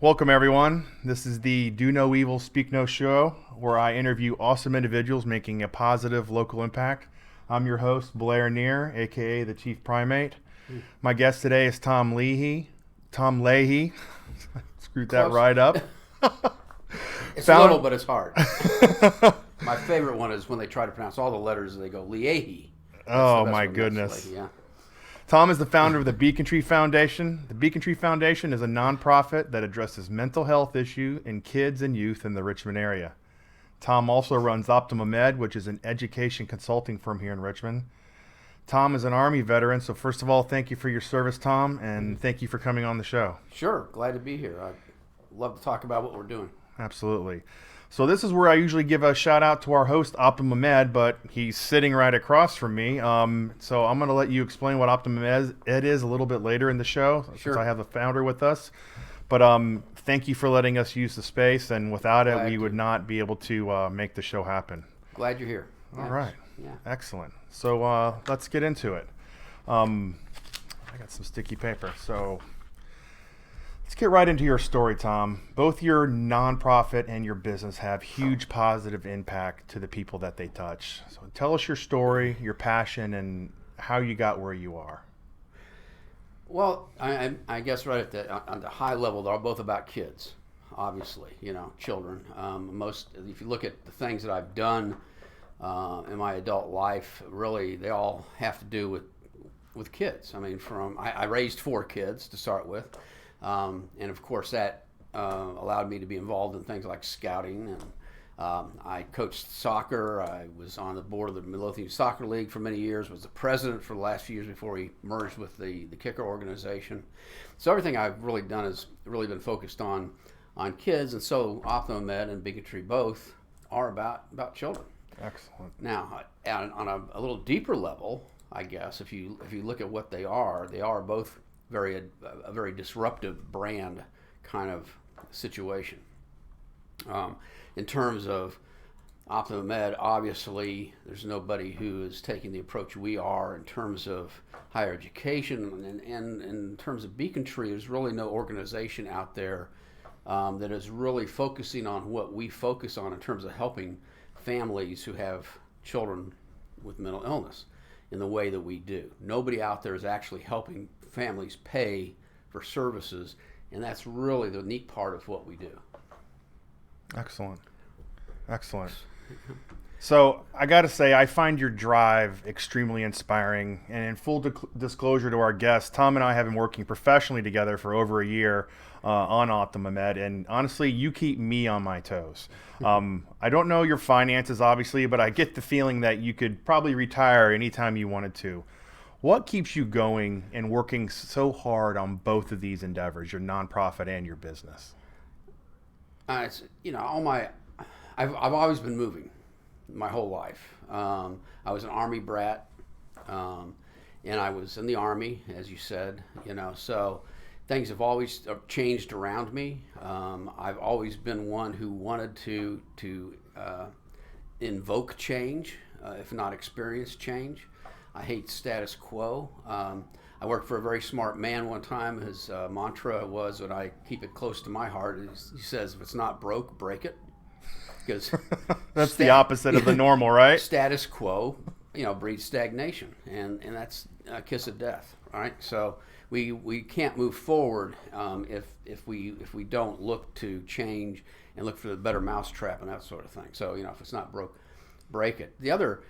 Welcome, everyone. This is the Do No Evil, Speak No show, where I interview awesome individuals making a positive local impact. I'm your host, Blair Neher, aka the Chief Primate. My guest today is Tom Leahy. Tom Leahy. Screwed that Close. right up. It's little, Found. but it's hard. My favorite one is when they try to pronounce all the letters and they go Leahy. That's the Oh, best my one. goodness. Yeah. Tom is the founder of the Beacon Tree Foundation. The Beacon Tree Foundation is a nonprofit that addresses mental health issues in kids and youth in the Richmond area. Tom also runs Optimum, which is an education consulting firm here in Richmond. Tom is an Army veteran, so first of all, thank you for your service, Tom, and thank you for coming on the show. Sure. Glad to be here. I'd love to talk about what we're doing. Absolutely. So this is where I usually give a shout out to our host, Optimum, but he's sitting right across from me. So I'm going to let you explain what Optimum is a little bit later in the show, since Sure. I have the founder with us. But thank you for letting us use the space, and without it, Glad we to. would not be able to make the show happen. Glad you're here. All right. Yeah. Excellent. So let's get into it. I got some sticky paper. So let's get right into your story, Tom. Both your nonprofit and your business have huge positive impact to the people that they touch. So tell us your story, your passion, and how you got where you are. Well, I guess right on the high level, they're both about kids, obviously, children. If you look at the things that I've done in my adult life, really, they all have to do with kids. I mean, I raised 4 kids to start with. And of course, that allowed me to be involved in things like scouting. And I coached soccer. I was on the board of the Midlothian Soccer League for many years, was the president for the last few years before we merged with the Kicker organization. So everything I've really done has really been focused on kids. And so Optimum and Beacon Tree both are about children. Excellent. Now, on a little deeper level, I guess, if you look at what they are both a very disruptive brand kind of situation. In terms of Optimum obviously there's nobody who is taking the approach we are in terms of higher education, and in terms of Beacon Tree, there's really no organization out there that is really focusing on what we focus on in terms of helping families who have children with mental illness in the way that we do. Nobody out there is actually helping families pay for services, and that's really the neat part of what we do. Excellent. So I got to say, I find your drive extremely inspiring. And in full disclosure to our guests, Tom and I have been working professionally together for over a year on Optimum, and honestly, you keep me on my toes. I don't know your finances, obviously, but I get the feeling that you could probably retire anytime you wanted to. What keeps you going and working so hard on both of these endeavors, your nonprofit and your business? It's, I've always been moving my whole life. I was an Army brat, and I was in the Army, as you said, so things have always changed around me. I've always been one who wanted to invoke change, if not experience change. I hate status quo. I worked for a very smart man one time. His mantra was, and I keep it close to my heart, he says, if it's not broke, break it. Because that's the opposite of the normal, right? Status quo, breeds stagnation, and that's a kiss of death, right? So we can't move forward if we don't look to change and look for the better mousetrap and that sort of thing. So if it's not broke, break it. The other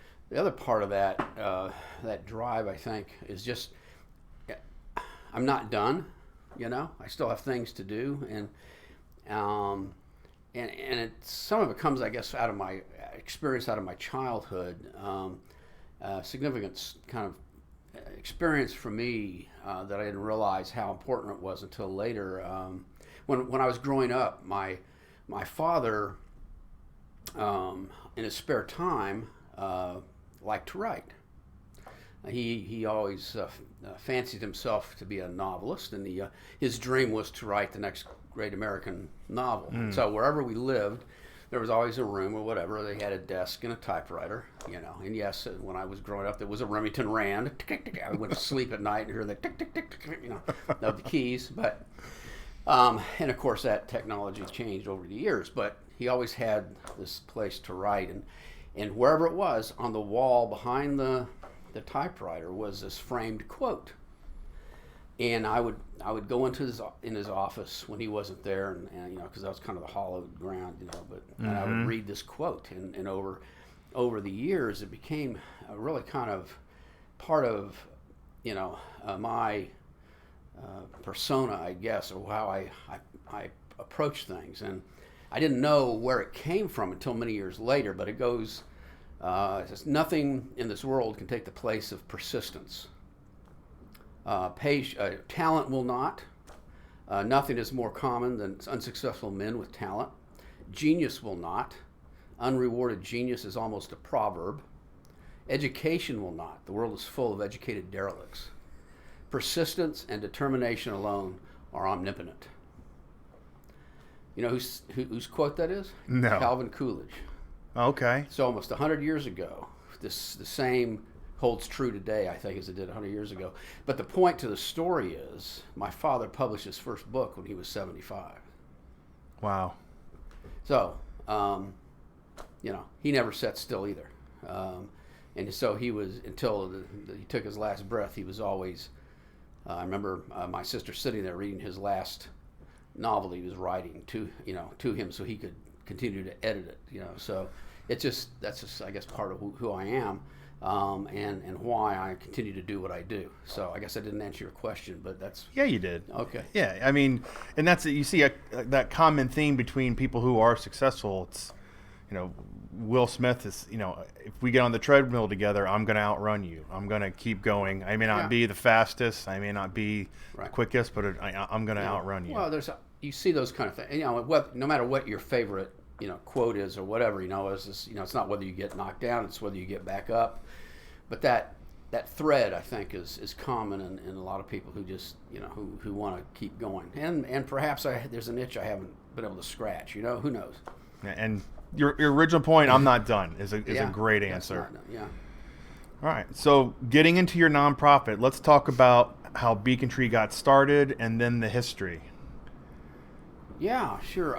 part of that drive, I think, is just I'm not done. I still have things to do, and some of it comes, I guess, out of my experience, out of my childhood. Significant kind of experience for me that I didn't realize how important it was until later. When I was growing up, my father, in his spare time, liked to write. He always fancied himself to be a novelist, and his dream was to write the next great American novel. So wherever we lived, there was always a room or whatever. They had a desk and a typewriter, And yes, when I was growing up, there was a Remington Rand. I went to sleep at night and hear the tick, tick, tick, tick, of the keys. But And of course, that technology changed over the years, but he always had this place to write. And wherever it was, on the wall behind the typewriter was this framed quote. And I would go into his office when he wasn't there, and you know, because that was kind of the hollowed ground, you know. But and I would read this quote, and over the years, it became a really kind of part of, you know, my persona, I guess, or how I approach things. And I didn't know where it came from until many years later. But it goes, nothing in this world can take the place of persistence. Talent will not. Nothing is more common than unsuccessful men with talent. Genius will not. Unrewarded genius is almost a proverb. Education will not. The world is full of educated derelicts. Persistence and determination alone are omnipotent. You know whose quote that is? No. Calvin Coolidge. Okay. So almost 100 years ago. The same holds true today, I think, as it did 100 years ago. But the point to the story is, my father published his first book when he was 75. Wow. So, you know, he never sat still either. And so he was, until he took his last breath, he was always, I remember my sister sitting there reading his last novel he was writing to him so he could continue to edit it, you know. So that's just, I guess, part of who I am. And why I continue to do what I do. So I guess I didn't answer your question, but that's... Yeah, you did. Okay. Yeah, I mean, and that's, you see that common theme between people who are successful. It's, you know, Will Smith is, you know, if we get on the treadmill together, I'm going to outrun you. I'm going to keep going. I may not be the fastest. I may not be the quickest, but I'm going to outrun you. Well, you see those kind of things. You know, no matter what your favorite, you know, quote is or whatever, you know, it's not whether you get knocked down, it's whether you get back up. But that thread, I think, is common in a lot of people who just, you know, who want to keep going. And perhaps there's an itch I haven't been able to scratch, you know, who knows. And your original point, I'm not done, is a great answer. Yeah. All right. So getting into your nonprofit, let's talk about how Beacon Tree got started and then the history. Yeah, sure.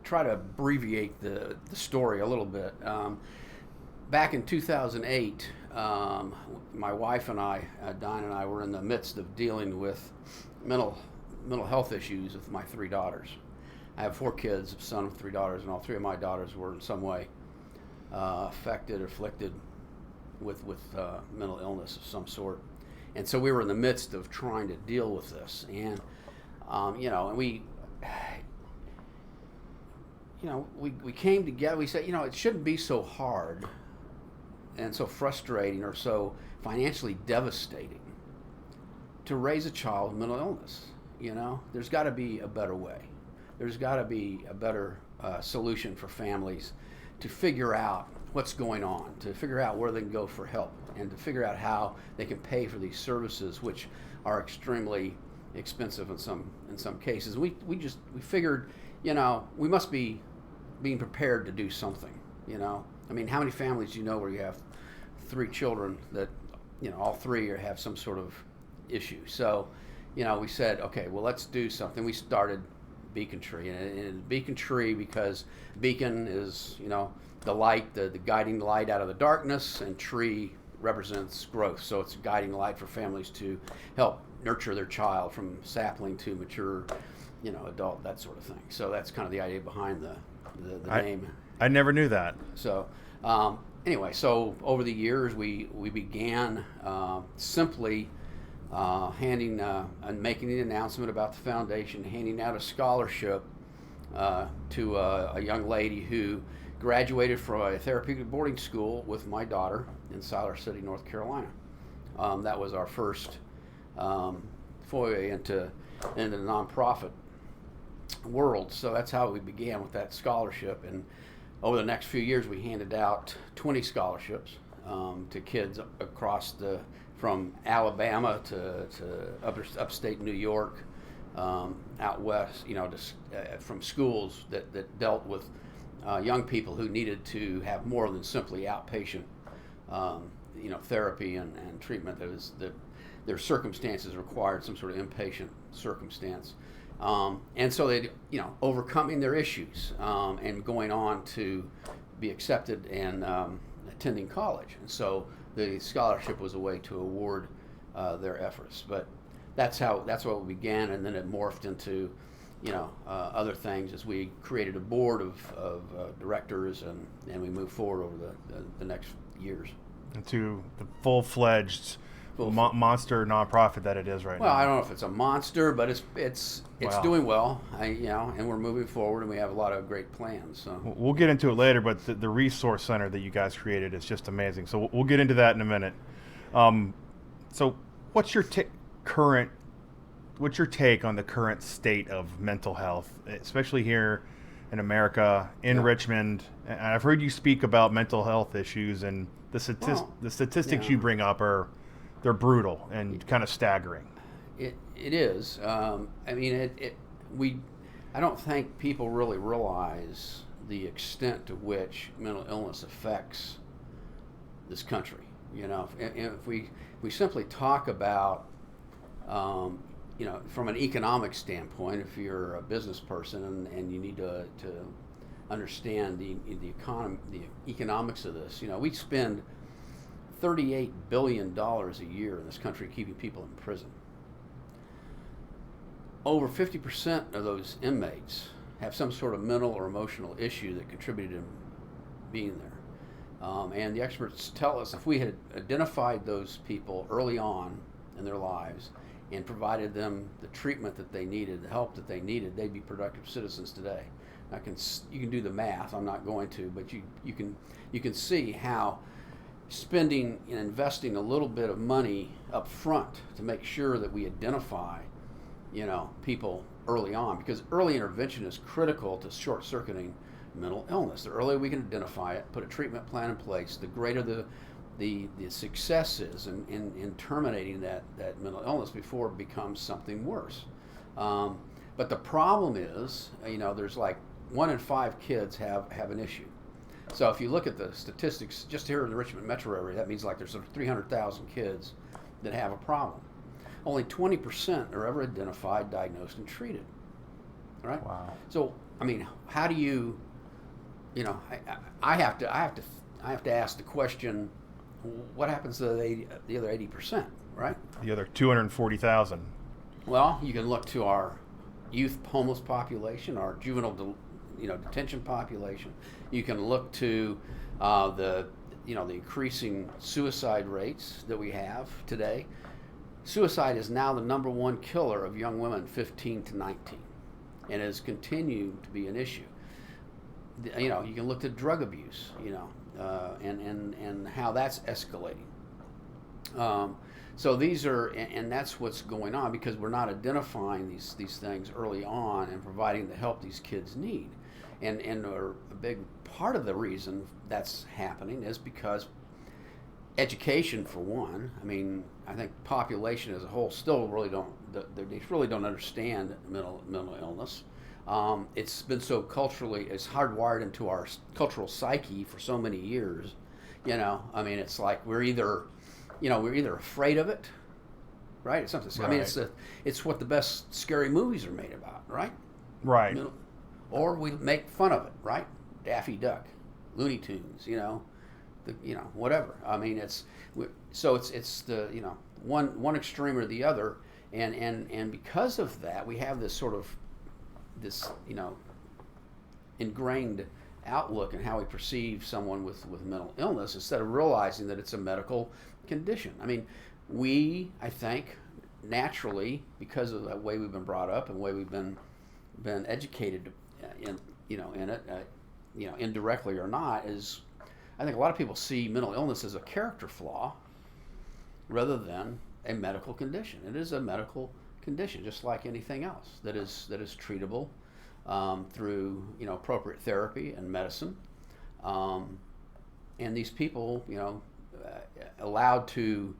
Try to abbreviate the story a little bit. Back in 2008, my wife and I, Diane and I, were in the midst of dealing with mental health issues with my 3 daughters. I have 4 kids, a son with 3 daughters, and all 3 of my daughters were in some way afflicted with mental illness of some sort. And so we were in the midst of trying to deal with this. And, you know, and we came together. We said, you know, it shouldn't be so hard and so frustrating or so financially devastating to raise a child with mental illness. You know, there's got to be a better way. There's got to be a better solution for families to figure out what's going on, to figure out where they can go for help, and to figure out how they can pay for these services, which are extremely expensive in some cases. We figured, you know, we must be being prepared to do something. You know, I mean, how many families do you know where you have 3 children that, you know, all 3 have some sort of issue? So, you know, we said, okay, well, let's do something. We started Beacon Tree, and Beacon Tree because beacon is, you know, the light, the guiding light out of the darkness, and tree represents growth. So it's a guiding light for families to help nurture their child from sapling to mature, you know, adult, that sort of thing. So that's kind of the idea behind the name. I never knew that. So anyway, so over the years we began simply handing and making the announcement about the foundation, handing out a scholarship to a young lady who graduated from a therapeutic boarding school with my daughter in Siler City, North Carolina. That was our first foray into the nonprofit world. So that's how we began, with that scholarship. And over the next few years, we handed out 20 scholarships to kids across from Alabama to upstate New York, out west, you know, from schools that dealt with young people who needed to have more than simply outpatient therapy and treatment that their circumstances required some sort of inpatient circumstance. And so they, overcoming their issues and going on to be accepted and attending college. And so the scholarship was a way to award their efforts. But that's what we began, and then it morphed into, other things as we created a board of directors, and we moved forward over the next years. Into the full-fledged monster nonprofit that it is right now. Well, I don't know if it's a monster, but it's Wow. doing well. And we're moving forward, and we have a lot of great plans. So We'll get into it later, but the resource center that you guys created is just amazing. So we'll get into that in a minute. So what's your what's your take on the current state of mental health, especially here in America, in Richmond? And I've heard you speak about mental health issues, and the statistics you bring up they're brutal and kind of staggering. It is. I don't think people really realize the extent to which mental illness affects this country. If we simply talk about, from an economic standpoint, if you're a business person and you need to understand the economics of this, we spend $38 billion a year in this country keeping people in prison. Over 50% of those inmates have some sort of mental or emotional issue that contributed to being there. And the experts tell us if we had identified those people early on in their lives and provided them the treatment that they needed, the help that they needed, they'd be productive citizens today. You can do the math. I'm not going to, but you can see how spending and investing a little bit of money up front to make sure that we identify, people early on, because early intervention is critical to short-circuiting mental illness. The earlier we can identify it, put a treatment plan in place, the greater the success is in terminating that mental illness before it becomes something worse. But the problem is, there's like 1 in 5 kids have an issue. So if you look at the statistics just here in the Richmond metro area, that means like there's 300,000 kids that have a problem. Only 20% are ever identified, diagnosed, and treated. Right? Wow. So how do you? I have to ask the question: what happens to the other 80%? Right? The other 240,000. Well, you can look to our youth homeless population, our juvenile detention population. You can look to the increasing suicide rates that we have today. Suicide is now the number one killer of young women 15 to 19, and has continued to be an issue. You can look at drug abuse, and how that's escalating. So these are, and that's what's going on because we're not identifying these things early on and providing the help these kids need. And a big part of the reason that's happening is because education, for one. I think population as a whole still really don't understand mental illness. It's been so it's hardwired into our cultural psyche for so many years. It's like we're either afraid of it, right? It's something. Right. It's what the best scary movies are made about, right? Right. Or we make fun of it, right? Daffy Duck, Looney Tunes, whatever. It's the one extreme or the other, and because of that, we have this sort of ingrained outlook in how we perceive someone with mental illness instead of realizing that it's a medical condition. I think naturally, because of the way we've been brought up and the way we've been educated in it, indirectly or not, is I think a lot of people see mental illness as a character flaw rather than a medical condition. It is a medical condition, just like anything else that is treatable through appropriate therapy and medicine. And these people, allowed to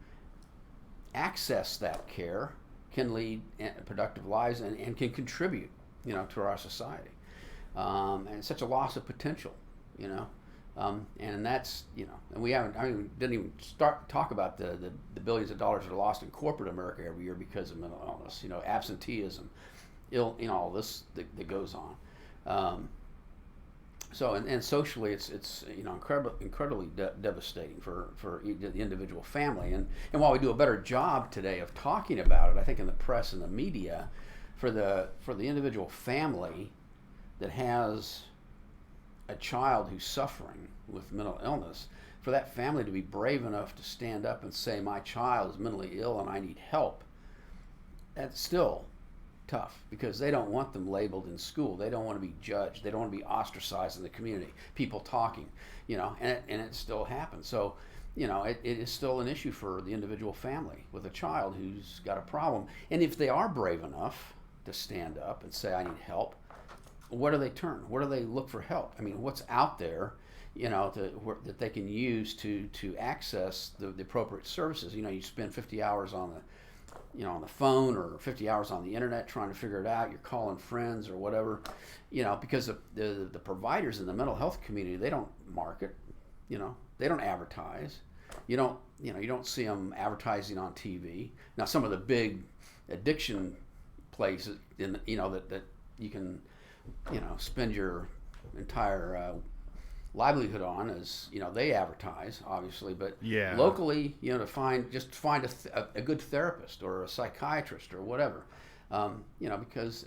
access that care, can lead productive lives and can contribute, to our society. And it's such a loss of potential, And that's, and we haven't, didn't even start talk about the billions of dollars that are lost in corporate America every year because of mental illness, absenteeism, all this that goes on. So and socially, it's incredibly devastating for the individual family. And while we do a better job today of talking about it, I think in the press and the media, for the individual family that has a child who's suffering with mental illness, for that family to be brave enough to stand up and say, my child is mentally ill and I need help, that's still tough, because they don't want them labeled in school. They don't want to be judged. They don't want to be ostracized in the community. People talking, and it still happens. So, it is still an issue for the individual family with a child who's got a problem. And if they are brave enough to stand up and say, I need help, where do they turn? Where do they look for help? I mean, what's out there, that they can use to access the appropriate services? You spend 50 hours on the phone, or 50 hours on the internet trying to figure it out. You're calling friends or whatever, because the providers in the mental health community, they don't market, they don't advertise. You don't see them advertising on TV. Now, some of the big addiction places that you can, spend your entire livelihood on, is they advertise, obviously, but Yeah. locally, to find a good therapist or a psychiatrist or whatever, because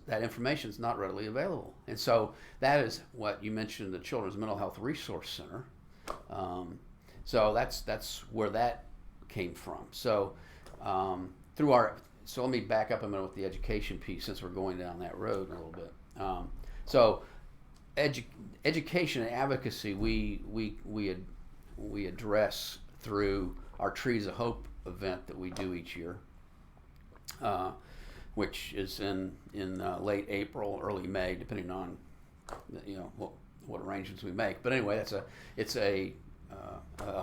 that information is not readily available. And so that is what you mentioned, the Children's Mental Health Resource Center. So that's where that came from. So so let me back up a minute with the education piece, since we're going down that road a little bit. So education and advocacy, we address through our Trees of Hope event that we do each year, which is in late April, early May, depending on what arrangements we make. But anyway, it's a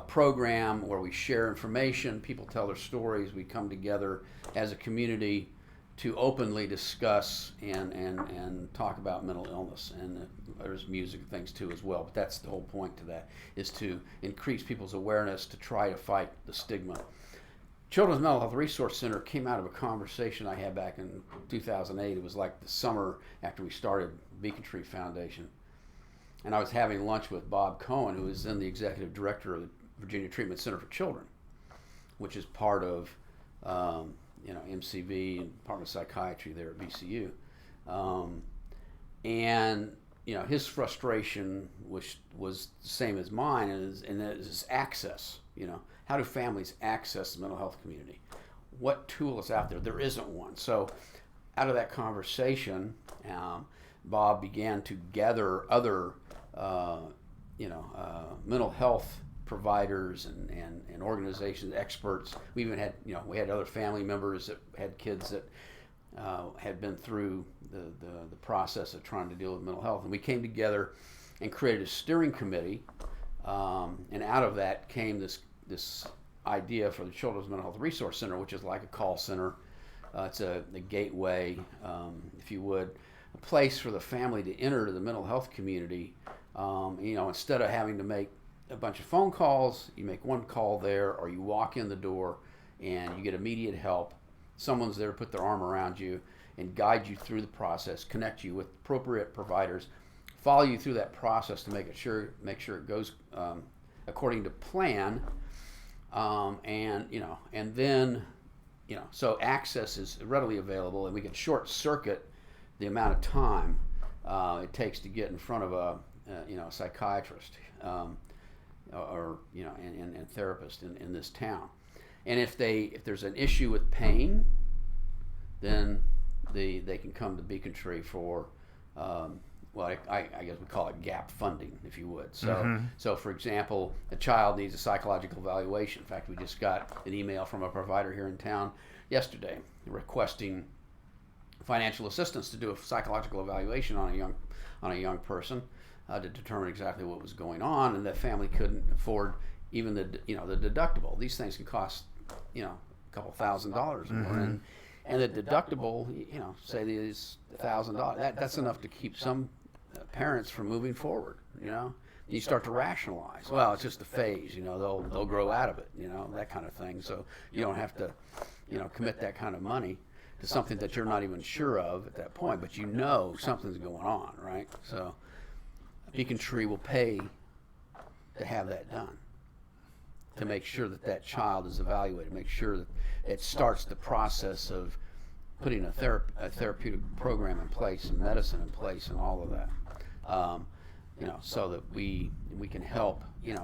program where we share information. People tell their stories. We come together as a community to openly discuss and talk about mental illness. And there's music and things too as well, but that's the whole point to that, is to increase people's awareness, to try to fight the stigma. Children's Mental Health Resource Center came out of a conversation I had back in 2008. It was like the summer after we started Beacon Tree Foundation. And I was having lunch with Bob Cohen, who is then the executive director of the Virginia Treatment Center for Children, which is part of MCV and Department of Psychiatry there at VCU. And his frustration was the same as mine, and that is access. How do families access the mental health community? What tool is out there? There isn't one. So out of that conversation, Bob began to gather other mental health providers and organizations, experts. We even had, we had other family members that had kids that had been through the process of trying to deal with mental health. And we came together and created a steering committee, and out of that came this idea for the Children's Mental Health Resource Center, which is like a call center. It's a gateway, if you would, a place for the family to enter the mental health community. Instead of having to make a bunch of phone calls, you make one call there, or you walk in the door and you get immediate help. Someone's there to put their arm around you and guide you through the process, connect you with appropriate providers, follow you through that process to make sure it goes according to plan, and then so access is readily available, and we can short circuit the amount of time it takes to get in front of a psychiatrist or and therapist in this town. And if there's an issue with pain, then they can come to Beacon Tree for I guess we call it gap funding, if you would. So so for example, a child needs a psychological evaluation. In fact, we just got an email from a provider here in town yesterday requesting financial assistance to do a psychological evaluation on a young person to determine exactly what was going on, and the family couldn't afford even the deductible. These things can cost a couple $1,000 or more, and the deductible, say is $1,000. That's enough to keep some parents from moving forward. You start to rationalize. Well, it's just a phase. They'll grow out of it. That kind of thing. So you don't have to, commit that kind of money to something that you're not even sure of at that point, but something's going on, right? So Beacon Tree will pay to have that done, to make sure that child is evaluated, make sure that it starts the process of putting a therapeutic program in place and medicine in place and all of that, so that we can help,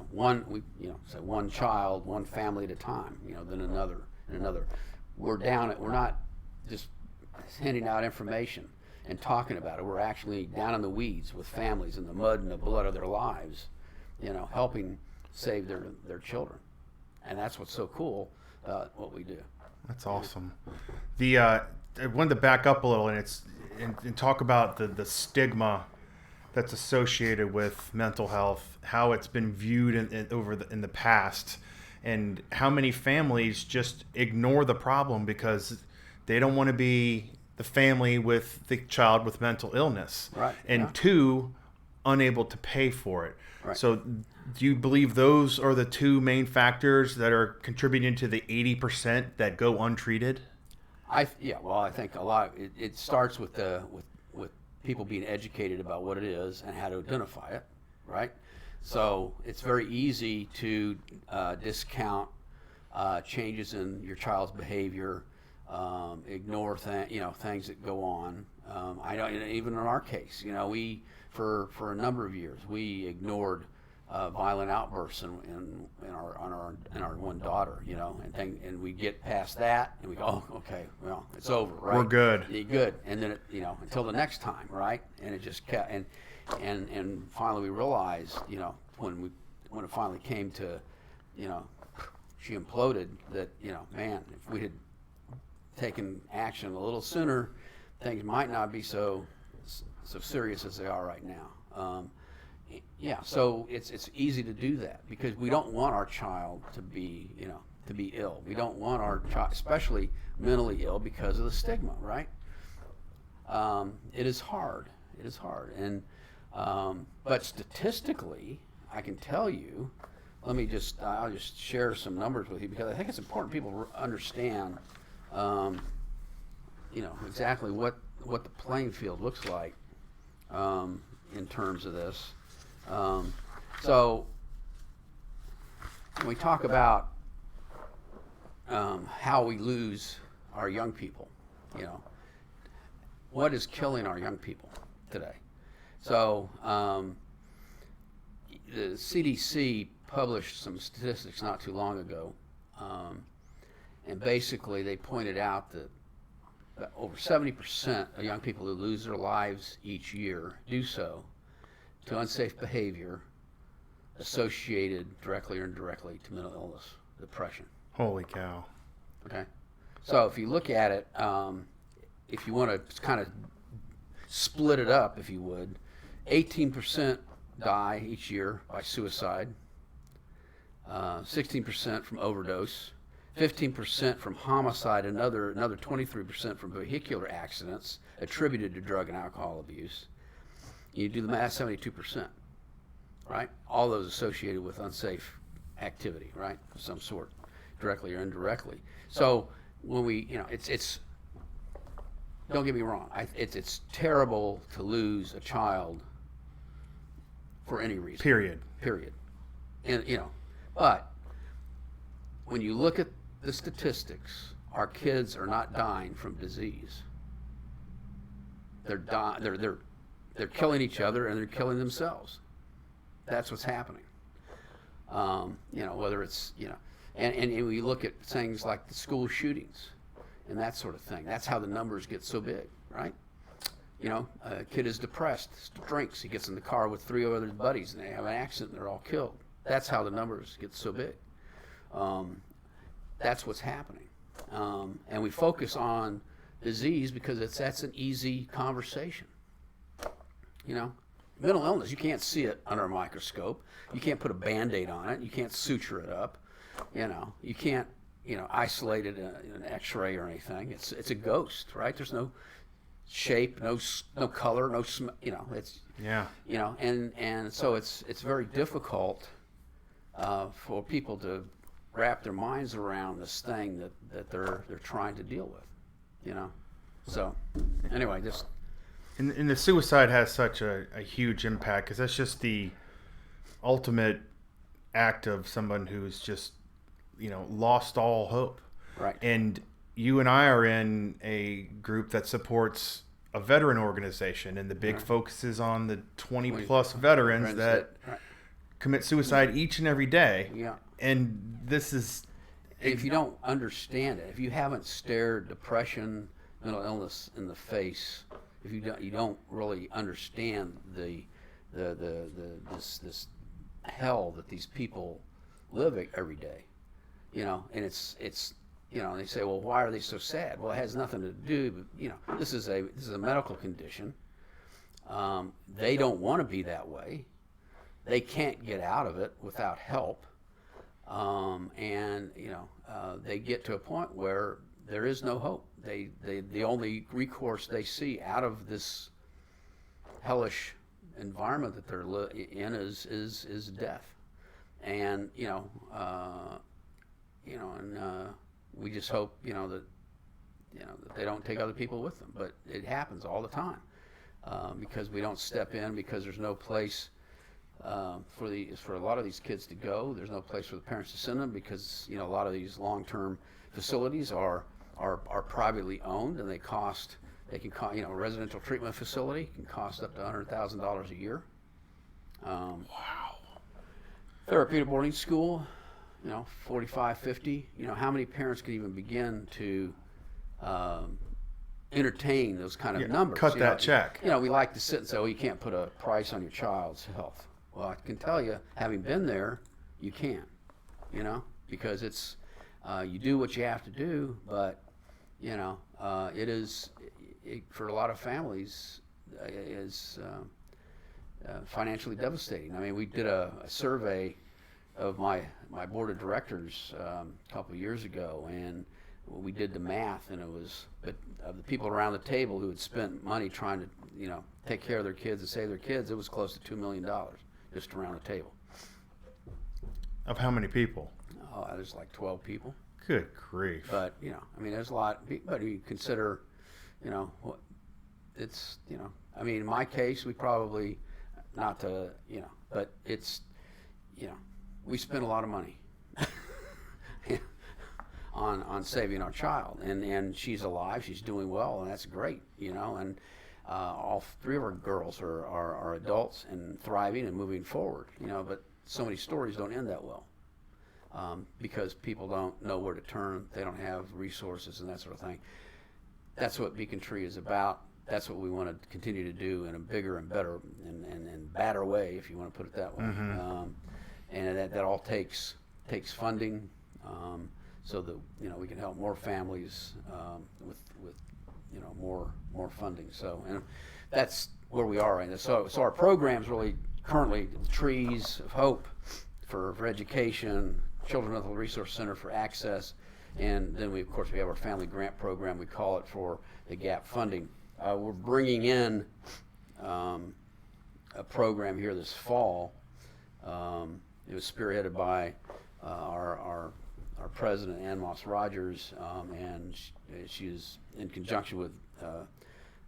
one child, one family at a time, then another and another. We're not just handing out information and talking about it. We're actually down in the weeds with families in the mud and the blood of their lives, helping save their children. And that's what's so cool about what we do. That's awesome. I wanted to back up a little and talk about the stigma that's associated with mental health, how it's been viewed in the past, and how many families just ignore the problem because they don't want to be the family with the child with mental illness, right? And two, unable to pay for it. Right. So do you believe those are the two main factors that are contributing to the 80% that go untreated? I think a lot. It starts with people being educated about what it is and how to identify it, right? So it's very easy to discount changes in your child's behavior, ignore things that go on. I know, even in our case, we for a number of years we ignored violent outbursts in our one daughter, and we get past that and we go, oh, okay, well, it's over, right? We're good. You're good, and then until the next time, right? And it just kept, and finally we realized, when it finally came to, she imploded, that man, if we had taken action a little sooner, things might not be so serious as they are right now. So it's easy to do that because we don't want our child to be ill. We don't want our child, especially mentally ill, because of the stigma, right? It is hard. And but statistically, I can tell you. I'll just share some numbers with you because I think it's important people understand, exactly what the playing field looks like in terms of this. So when we talk about how we lose our young people, what is killing our young people today? So the CDC published some statistics not too long ago, and basically they pointed out that over 70% of young people who lose their lives each year do so to unsafe behavior associated directly or indirectly to mental illness, depression. Holy cow. Okay. So if you look at it, if you want to kind of split it up, if you would, 18% die each year by suicide, 16% from overdose, 15% from homicide, another 23% from vehicular accidents attributed to drug and alcohol abuse. You do the math, 72%, right? All those associated with unsafe activity, right, of some sort, directly or indirectly. So when we, it's don't get me wrong, it's terrible to lose a child for any reason. Period. And but when you look at the statistics, our kids are not dying from disease. They're killing each other and they're killing themselves. That's what's happening. Whether it's and we look at things like the school shootings and that sort of thing. That's how the numbers get so big, right? A kid is depressed, drinks, he gets in the car with 3 other buddies and they have an accident and they're all killed. That's how the numbers get so big. That's what's happening. And we focus on disease because that's an easy conversation. Mental illness, you can't see it under a microscope. You can't put a Band-Aid on it. You can't suture it up. You can't, isolate it in an X-ray or anything. It's a ghost, right? There's no shape, no color, it's Yeah. and so it's very difficult for people to wrap their minds around this thing that they're trying to deal with, you know. So anyway, just And the suicide has such a huge impact because that's just the ultimate act of someone who's just, lost all hope. right. And you and I are in a group that supports a veteran organization, and the big Right. focus is on the 20 plus veterans that right. commit suicide each and every day. Yeah. And this is If you don't understand it, if you haven't stared depression, mental illness in the face, if you don't really understand this hell that these people live every day, and it's and they say, well, why are they so sad? Well, it has nothing to do, but this is a medical condition. They don't want to be that way. They can't get out of it without help. And they get to a point where there is no hope. The only recourse they see out of this hellish environment that they're in is death. And we just hope that they don't take other people with them. But it happens all the time because we don't step in, because there's no place for a lot of these kids to go. There's no place for the parents to send them because a lot of these long-term facilities are privately owned, and they can cost a residential treatment facility can cost up to $100,000 a year. Wow. Therapeutic boarding school, 45, 50. How many parents could even begin to entertain those kind of numbers? Cut that check. We like to sit and say, "Oh, you can't put a price on your child's health." Well, I can tell you, having been there, you can, because it's you do what you have to do, but it is for a lot of families is financially devastating. I mean, we did a survey of my board of directors a couple of years ago, and we did the math, and it was of the people around the table who had spent money trying to take care of their kids and save their kids, it was close to $2 million just around the table. Of how many people? Oh, there's like 12 people. Good grief. But there's a lot. But you consider, what it's, in my case, we probably not to, but it's, we spend a lot of money on saving our child, and she's alive, she's doing well, and that's great, and all three of our girls are adults and thriving and moving forward, but so many stories don't end that well. Because people don't know where to turn, they don't have resources and that sort of thing. That's what Beacon Tree is about. That's what we want to continue to do in a bigger and better and badder way, if you want to put it that way. Mm-hmm. And that all takes funding, so that we can help more families with more funding. So, and that's where we are right now. So our program's really currently Trees of Hope for education, Children's Mental Resource Center for access, and then we have our family grant program, we call it, for the gap funding. We're bringing in a program here this fall. It was spearheaded by our president, Ann Moss Rogers, and she is in conjunction with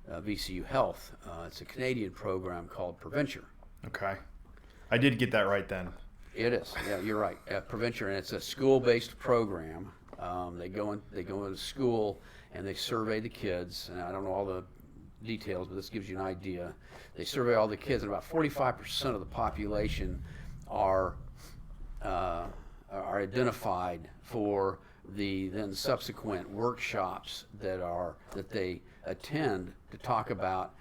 VCU Health. It's a Canadian program called Preventure. Okay. I did get that right then. It is. Yeah, you're right. Preventure, and it's a school-based program. They go into school and they survey the kids. And I don't know all the details, but this gives you an idea. They survey all the kids, and about 45% of the population are identified for the then subsequent workshops that they attend to talk about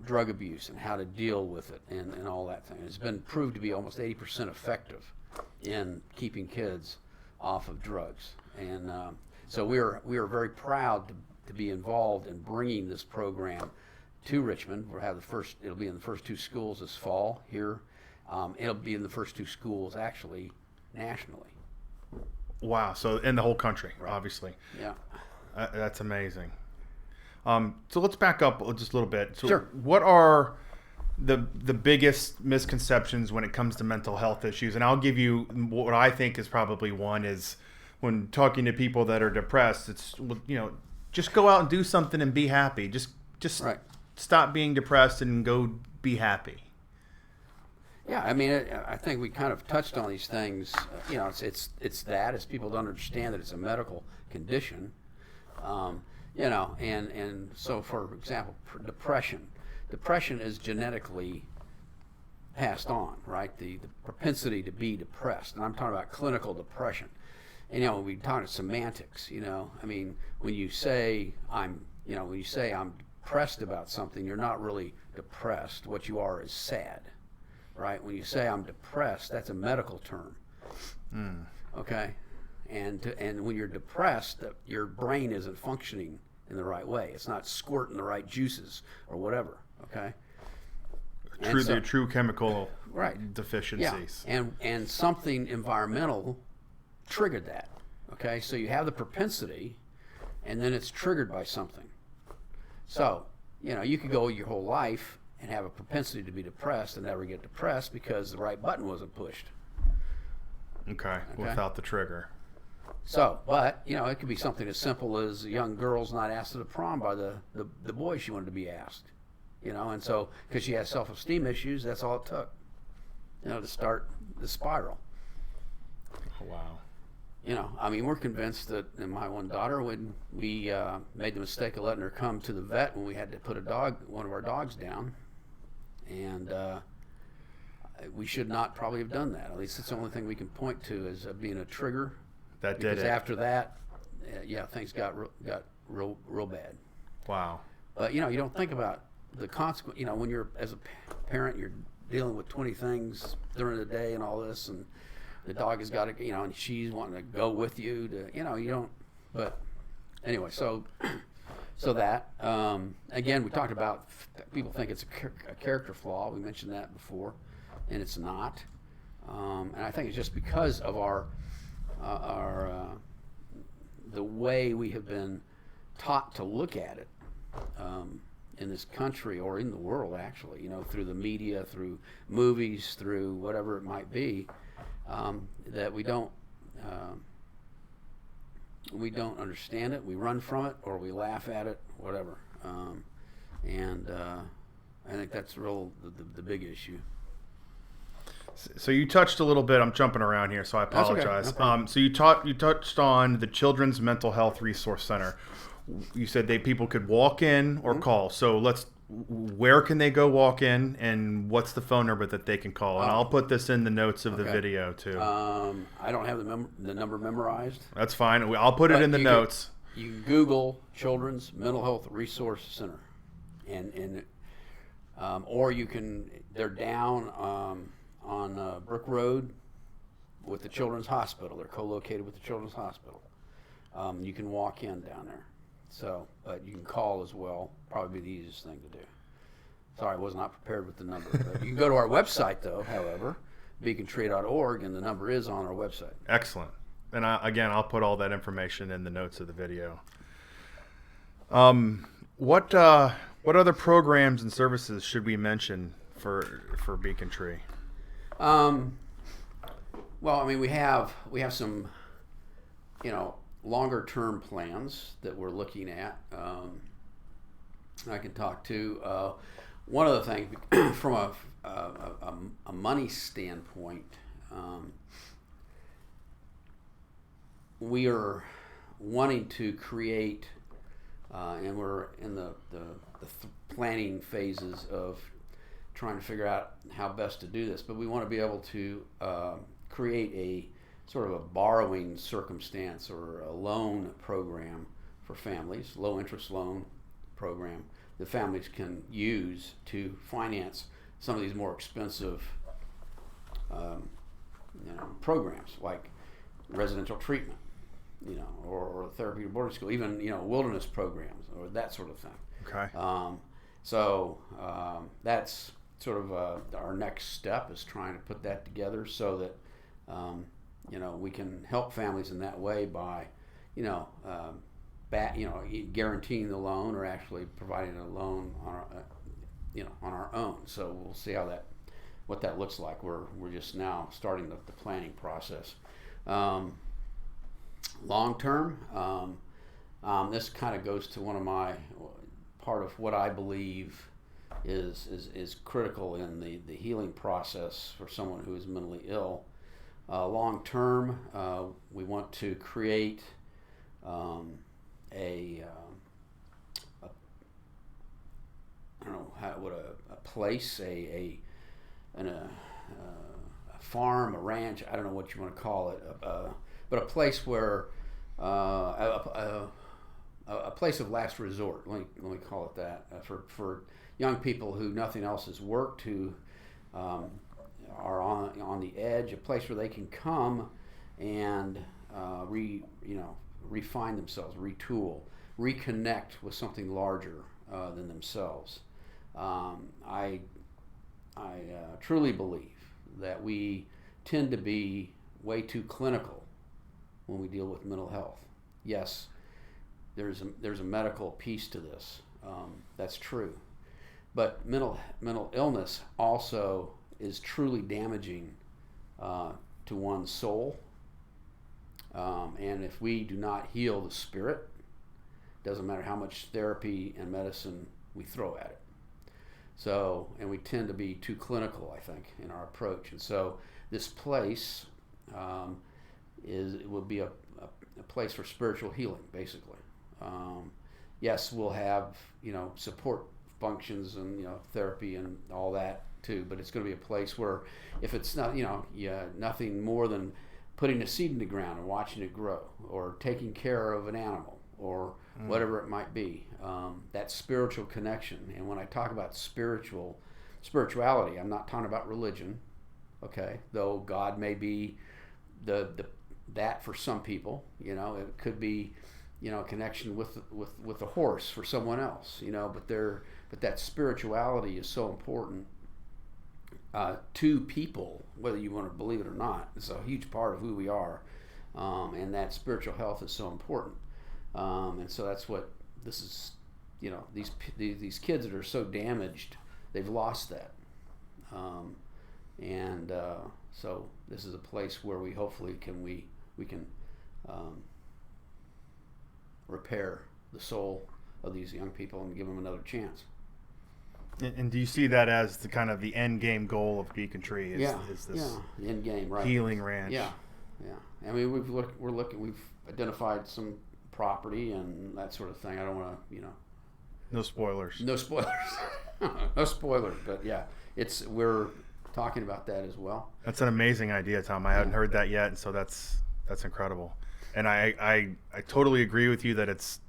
drug abuse and how to deal with it and all that thing. It's been proved to be almost 80% effective in keeping kids off of drugs. And so we are very proud to be involved in bringing this program to Richmond. It'll be in the first 2 schools this fall here. It'll be in the first 2 schools actually nationally. Wow. So in the whole country, Right. obviously. Yeah. That's amazing. So let's back up just a little bit. So Sure. what are the biggest misconceptions when it comes to mental health issues? And I'll give you what I think is probably one is when talking to people that are depressed, it's, just go out and do something and be happy. Just Right. stop being depressed and go be happy. Yeah, I mean, I think we kind of touched on these things. It's people don't understand that it's a medical condition. And so, for example, depression is genetically passed on, right? The propensity to be depressed, and I'm talking about clinical depression. And when we talk semantics, I mean, when you say I'm depressed about something, you're not really depressed. What you are is sad, right? When you say I'm depressed, that's a medical term. Okay, and when you're depressed, your brain isn't functioning in the right way. It's not squirting the right juices or whatever. Okay, True chemical right deficiencies. Yeah, and something environmental triggered that. Okay, so you have the propensity, and then it's triggered by something. So you could go your whole life and have a propensity to be depressed and never get depressed because the right button wasn't pushed. Okay. Without the trigger. So, but it could be something as simple as a young girl's not asked to the prom by the boy she wanted to be asked. And so because she has self-esteem issues, that's all it took. To start the spiral. Oh, wow. I mean, we're convinced that, and my one daughter, when we made the mistake of letting her come to the vet when we had to put one of our dogs down, and we should not probably have done that. At least it's the only thing we can point to as being a trigger. That did it. Because after that, things got real bad. Wow. But you don't think about the consequence. When you're as a parent, you're dealing with 20 things during the day and all this, and the dog has got to, and she's wanting to go with you to, you don't. But anyway, so that again, we talked about people think it's a character flaw. We mentioned that before, and it's not. And I think it's just because of our the way we have been taught to look at it in this country or in the world, actually, through the media, through movies, through whatever it might be, that we don't understand it. We run from it, or we laugh at it, whatever. And I think that's the big issue. So you touched a little bit. I'm jumping around here, so I apologize. Okay. No So you touched on the Children's Mental Health Resource Center. You said people could walk in or call. So where can they go walk in, and what's the phone number that they can call? And I'll put this in the notes of the video too. I don't have the number memorized. That's fine. I'll put it in the notes. You can Google Children's Mental Health Resource Center, and or they're down on Brook Road with the Children's Hospital. They're co-located with the Children's Hospital. You can walk in down there. So, but you can call as well. Probably be the easiest thing to do. Sorry, I was not prepared with the number. But you can go to our website, though, however, beacontree.org, and the number is on our website. Excellent. And I'll put all that information in the notes of the video. What other programs and services should we mention for Beacon Tree? Well, I mean, we have some, longer term plans that we're looking at. I can talk to one of the things from a money standpoint. We are wanting to create, and we're in the planning phases of trying to figure out how best to do this, but we want to be able to create a sort of a borrowing circumstance or a loan program for families, low interest loan program that families can use to finance some of these more expensive programs like residential treatment, or therapy or boarding school, even wilderness programs or that sort of thing. Okay. So that's sort of our next step, is trying to put that together so that we can help families in that way by guaranteeing the loan or actually providing a loan on our own. So we'll see what that looks like. We're just now starting the planning process. Long term, this kind of goes to part of what I believe is critical in the healing process for someone who is mentally ill. Long term, we want to create I don't know a place, a farm, a ranch. I don't know what you want to call it, but a place where a place of last resort. Let me call it that for young people who nothing else has worked, who are on the edge. A place where they can come and refine themselves, retool, reconnect with something larger than themselves. I truly believe that we tend to be way too clinical when we deal with mental health. Yes, there's a medical piece to this. That's true, but mental illness also is truly damaging to one's soul. And if we do not heal the spirit, doesn't matter how much therapy and medicine we throw at it. So, and we tend to be too clinical, I think, in our approach. And so, this place will be a place for spiritual healing, basically. Yes, we'll have support functions and therapy and all that too, but it's going to be a place where, if it's not nothing more than putting a seed in the ground and watching it grow, or taking care of an animal, or whatever it might be, that spiritual connection. And when I talk about spirituality, I'm not talking about religion, okay? Though God may be that for some people, it could be, a connection with a horse for someone else, but that spirituality is so important to people, whether you want to believe it or not. It's a huge part of who we are, and that spiritual health is so important. And so that's what this is. These kids that are so damaged, they've lost that, and so this is a place where we hopefully can repair the soul of these young people and give them another chance. And do you see that as the kind of the end game goal of Beacon Tree? Is this the end game, right? Healing ranch. Yeah. I mean, we've identified some property and that sort of thing. I don't want to, No spoilers. No spoilers. No spoilers. But yeah, we're talking about that as well. That's an amazing idea, Tom. I hadn't heard that yet, and so that's incredible. And I totally agree with you that it's,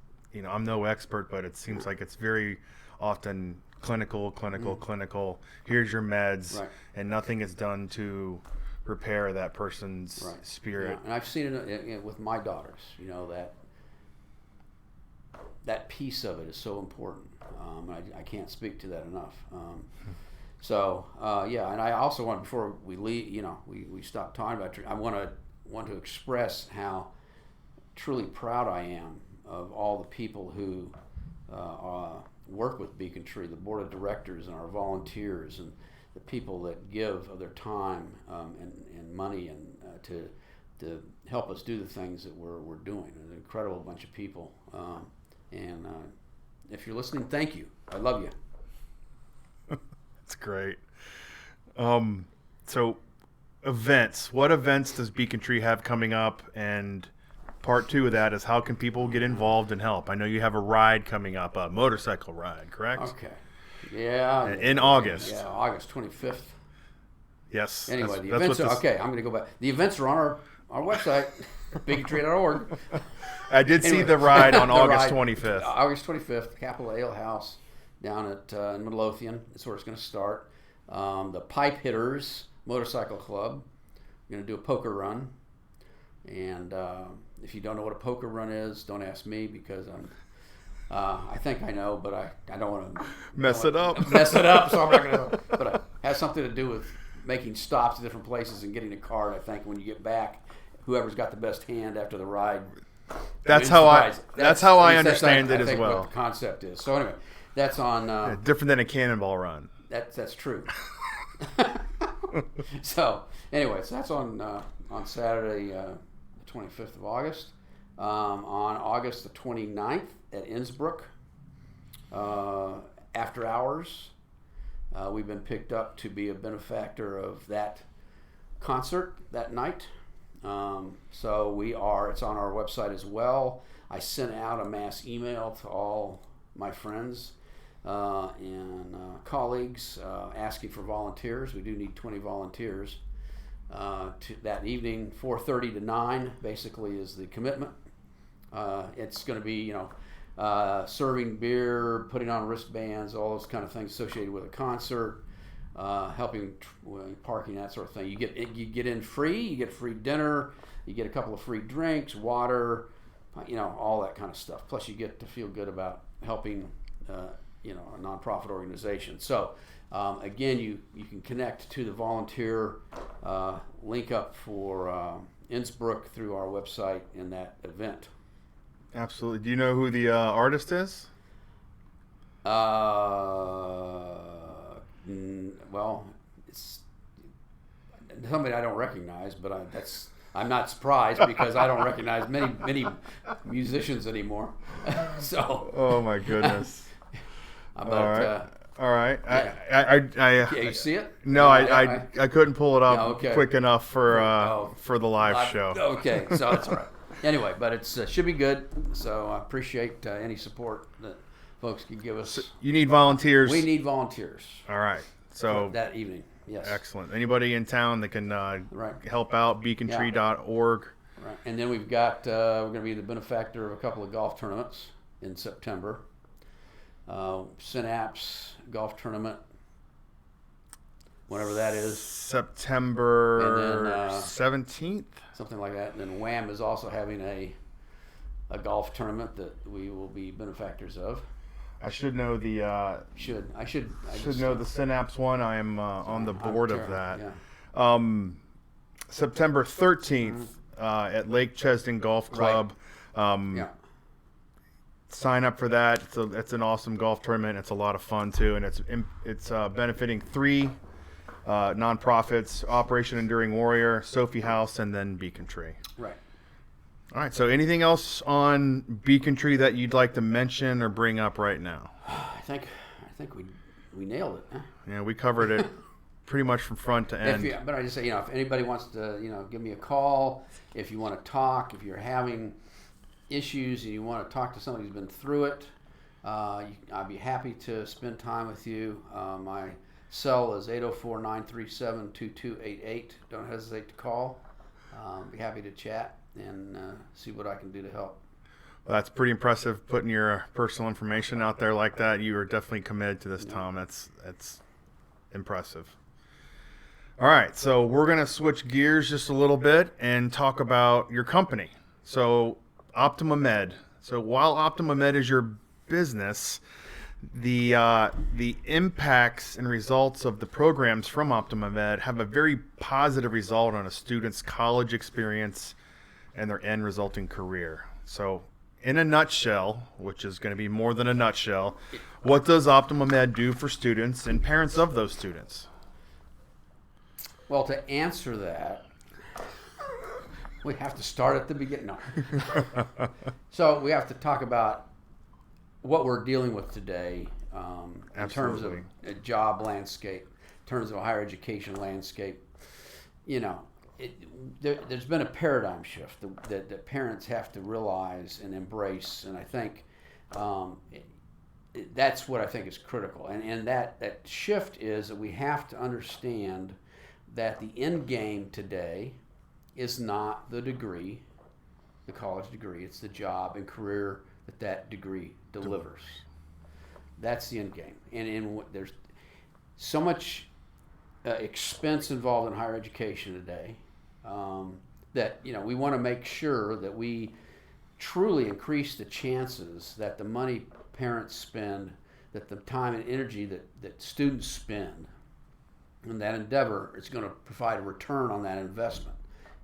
I'm no expert, but it seems like it's very often clinical. Here's your meds, right. And nothing is done to repair that person's spirit. Yeah. And I've seen it with my daughters. That piece of it is so important. I can't speak to that enough. And I also want, before we leave, we stop talking about it, I want to express how truly proud I am of all the people who work with Beacon Tree, the board of directors and our volunteers and the people that give of their time and money and to help us do the things that we're doing. An incredible bunch of people. And if you're listening, thank you. I love you. That's great. So events. What events does Beacon Tree have coming up? And part 2 of that is, how can people get involved and help? I know you have a ride coming up, a motorcycle ride, correct? Okay. Yeah. In August. Yeah, August 25th. Yes. Anyway, the events are, okay, I'm going to go back. The events are on our website, beacontree.org. I did see the ride on August 25th. August 25th, Capitol Ale House down at in Midlothian. That's where it's going to start. The Pipe Hitters Motorcycle Club. We're going to do a poker run. And if you don't know what a poker run is, don't ask me, because I think I know, but I don't want to mess it up. So I'm not going to. But it has something to do with making stops at different places and getting a card. I think when you get back, whoever's got the best hand after the ride That's I'm how surprised. that's how I at least understand I it as think well. what the concept is. So anyway, that's on. Different than a cannonball run. That's true. So anyway, so that's on Saturday, the 25th of August. On August the 29th at Innsbruck, after hours, we've been picked up to be a benefactor of that concert that night. So we are. It's on our website as well. I sent out a mass email to all my friends and colleagues asking for volunteers. We do need 20 volunteers. To that evening, 4:30 to 9 basically is the commitment. It's going to be, serving beer, putting on wristbands, all those kind of things associated with a concert, helping parking, that sort of thing. You get in free. You get free dinner. You get a couple of free drinks, water, all that kind of stuff. Plus, you get to feel good about helping, a nonprofit organization. So, again, you can connect to the volunteer link up for Innsbruck through our website in that event. Absolutely. Do you know who the artist is? Well, it's somebody I don't recognize, but I'm not surprised because I don't recognize many musicians anymore. So. Oh my goodness. But, all right. Yeah. Yeah, you see it? No, I couldn't pull it up quick enough for the live show. Okay, so that's all right. Anyway, but it should be good. So I appreciate any support that folks can give us. So you need volunteers. We need volunteers. All right. So that evening, yes. Excellent. Anybody in town that can help out, beacontree.org. Right. And then we've got we're going to be the benefactor of a couple of golf tournaments in September. Synapse golf tournament, whatever that is. September 17th? Something like that. And then Wham is also having a golf tournament that we will be benefactors of. I should know the I should know the Synapse one. I am on the board of that. Yeah. September 13th at Lake Chesden Golf Club. Right. Sign up for that. It's an awesome golf tournament. It's a lot of fun too, and it's benefiting 3 nonprofits: Operation Enduring Warrior, Sophie House, and then Beacon Tree. Right. All right. So, anything else on Beacon Tree that you'd like to mention or bring up right now? I think we nailed it. Huh? Yeah, we covered it pretty much from front to end. But I just say, if anybody wants to, give me a call, if you want to talk, if you're having issues and you want to talk to somebody who's been through it, I'd be happy to spend time with you. My cell is 804-937-2288. Don't hesitate to call. Be happy to chat and see what I can do to help. Well, that's pretty impressive, putting your personal information out there like that. You are definitely committed to this, Tom. That's impressive. All right, so we're going to switch gears just a little bit and talk about your company. So Optimum Ed. So while Optimum Ed is your business, the impacts and results of the programs from Optimum Ed have a very positive result on a student's college experience and their end resulting career. So in a nutshell, which is going to be more than a nutshell, what does Optimum Ed do for students and parents of those students? Well, to answer that, we have to start at the beginning. No. So we have to talk about what we're dealing with today in terms of a job landscape, in terms of a higher education landscape. There's been a paradigm shift that parents have to realize and embrace, and I think that's what I think is critical. And that shift is that we have to understand that the end game today is not the degree, the college degree. It's the job and career that degree delivers. That's the end game. And there's so much expense involved in higher education today that we want to make sure that we truly increase the chances that the money parents spend, that the time and energy that students spend in that endeavor is going to provide a return on that investment.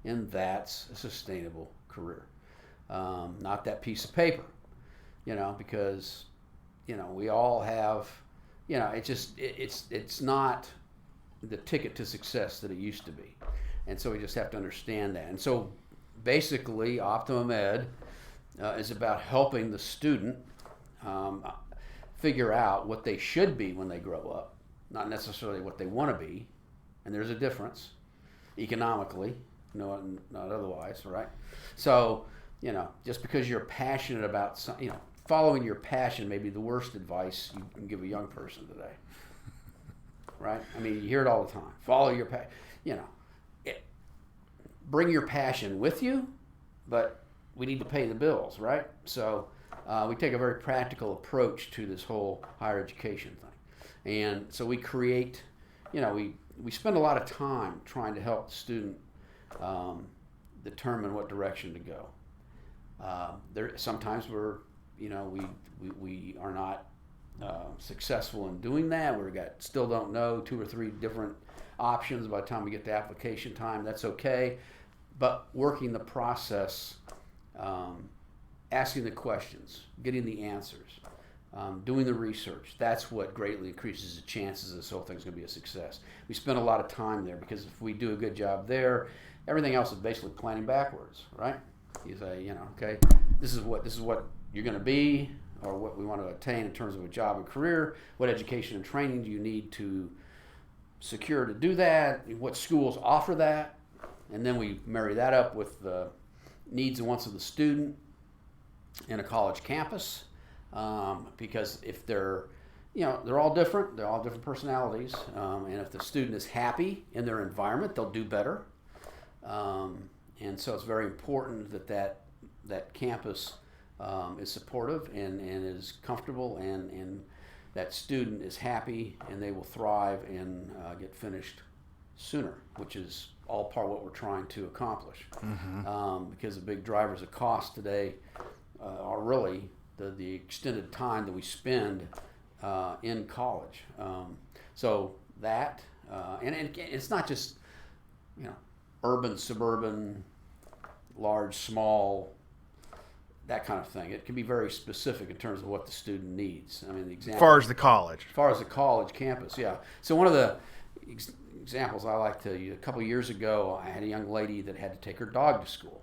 And that's a sustainable career. not that piece of paper, because, we all have, it's not the ticket to success that it used to be. And so we just have to understand that. And so basically, Optimum Ed is about helping the student figure out what they should be when they grow up, not necessarily what they want to be. And there's a difference economically, not otherwise, right? So, just because you're passionate about something, following your passion may be the worst advice you can give a young person today, right? I mean, you hear it all the time. Follow your passion, bring your passion with you, but we need to pay the bills, right? So we take a very practical approach to this whole higher education thing. And so we create, we spend a lot of time trying to help the student determine what direction to go. Sometimes we are not successful in doing that. Still don't know 2 or 3 different options by the time we get to application time. That's okay. But working the process, asking the questions, getting the answers, doing the research, that's what greatly increases the chances this whole thing's going to be a success. We spend a lot of time there because if we do a good job there, everything else is basically planning backwards, right? You say, okay, this is what you're going to be, or what we want to attain in terms of a job and career. What education and training do you need to secure to do that? What schools offer that? And then we marry that up with the needs and wants of the student in a college campus, because if they're all different, they're all different personalities, and if the student is happy in their environment, they'll do better. And so it's very important that campus is supportive and is comfortable, and that student is happy, and they will thrive and get finished sooner, which is all part of what we're trying to accomplish. Mm-hmm. Because the big drivers of cost today are really the extended time that we spend in college. So that, and it's not just, urban, suburban, large, small, that kind of thing. It can be very specific in terms of what the student needs. I mean, the example. As far as the college. As far as the college campus, yeah. So one of the examples I like to use, a couple of years ago, I had a young lady that had to take her dog to school.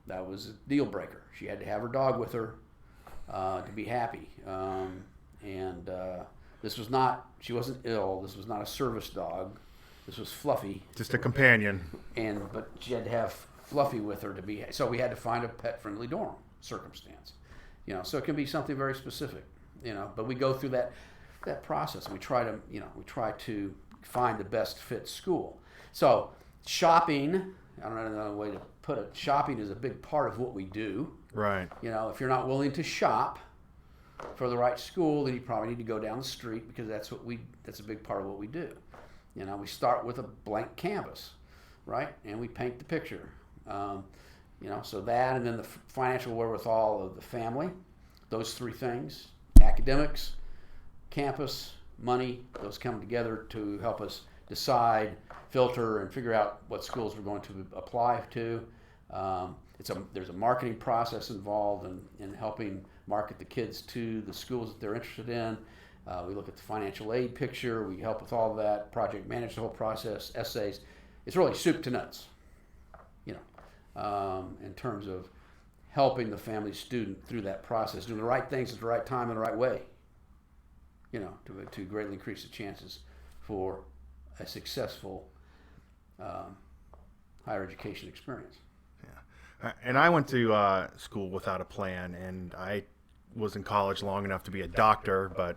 That was a deal breaker. She had to have her dog with her to be happy. She wasn't ill. This was not a service dog. This was Fluffy. Just a companion. But she had to have Fluffy with her to be. So we had to find a pet-friendly dorm circumstance. So it can be something very specific. But we go through that process. We try to find the best fit school. So shopping, I don't know another way to put it. Shopping is a big part of what we do. Right. If you're not willing to shop for the right school, then you probably need to go down the street, because that's a big part of what we do. We start with a blank canvas, right? And we paint the picture. So that, and then the financial wherewithal of the family, those 3 things, academics, campus, money, those come together to help us decide, filter, and figure out what schools we're going to apply to. There's a marketing process involved in helping market the kids to the schools that they're interested in. We look at the financial aid picture. We help with all of that, project manage the whole process, essays. It's really soup to nuts, in terms of helping the family student through that process, doing the right things at the right time in the right way, to greatly increase the chances for a successful higher education experience. Yeah. And I went to school without a plan, and I was in college long enough to be a doctor, but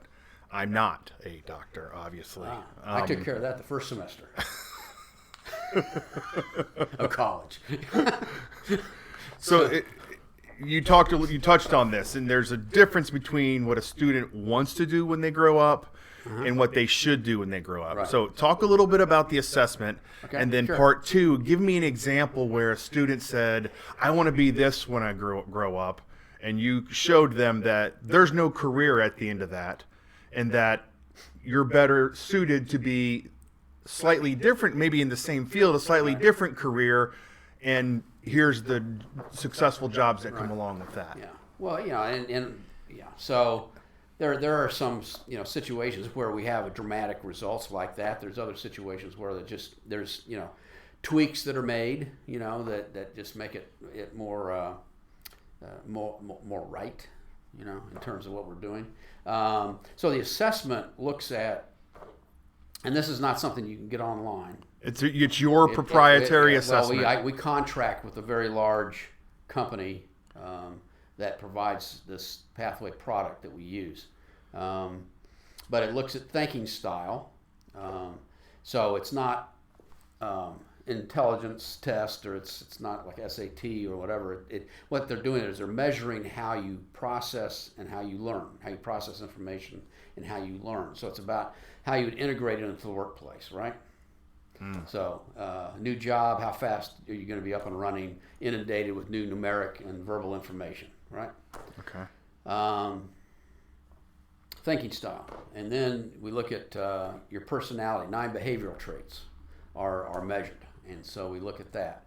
I'm not a doctor, obviously. I took care of that the first semester of college. So you touched on this, and there's a difference between what a student wants to do when they grow up and what they should do when they grow up. Right. So talk a little bit about the assessment, and then part 2, give me an example where a student said, I want to be this when I grow up, and you showed them that there's no career at the end of that, and that you're better suited to be slightly different, maybe in the same field, a slightly different career, and here's the successful jobs that come Right. along with that. Yeah. Well, and yeah. So there are some situations where we have dramatic results like that. There's other situations where there's tweaks that are made that just make it more right in terms of what we're doing. So the assessment looks at, and this is not something you can get online. It's your proprietary assessment. Well, we contract with a very large company that provides this pathway product that we use. But it looks at thinking style. So it's not intelligence test, or it's not like SAT or whatever. What they're doing is they're measuring how you process and how you learn, how you process information and how you learn. So it's about how you would integrate it into the workplace, right? So, new job, how fast are you going to be up and running, inundated with new numeric and verbal information, right? Okay. Thinking style. And then we look at your personality. 9 behavioral traits are measured. And so we look at that.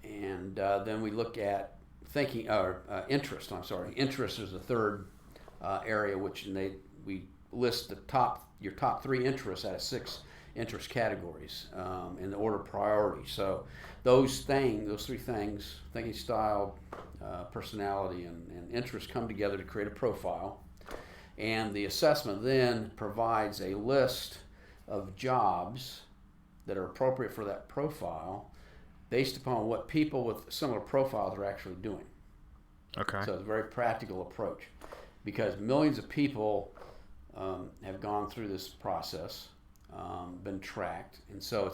Then we look at interest. Interest is the third area, which we list your top 3 interests out of 6 interest categories in the order of priority. So those 3 things, thinking style, personality, and interest, come together to create a profile. And the assessment then provides a list of jobs that are appropriate for that profile based upon what people with similar profiles are actually doing. Okay. So it's a very practical approach, because millions of people have gone through this process, been tracked, and so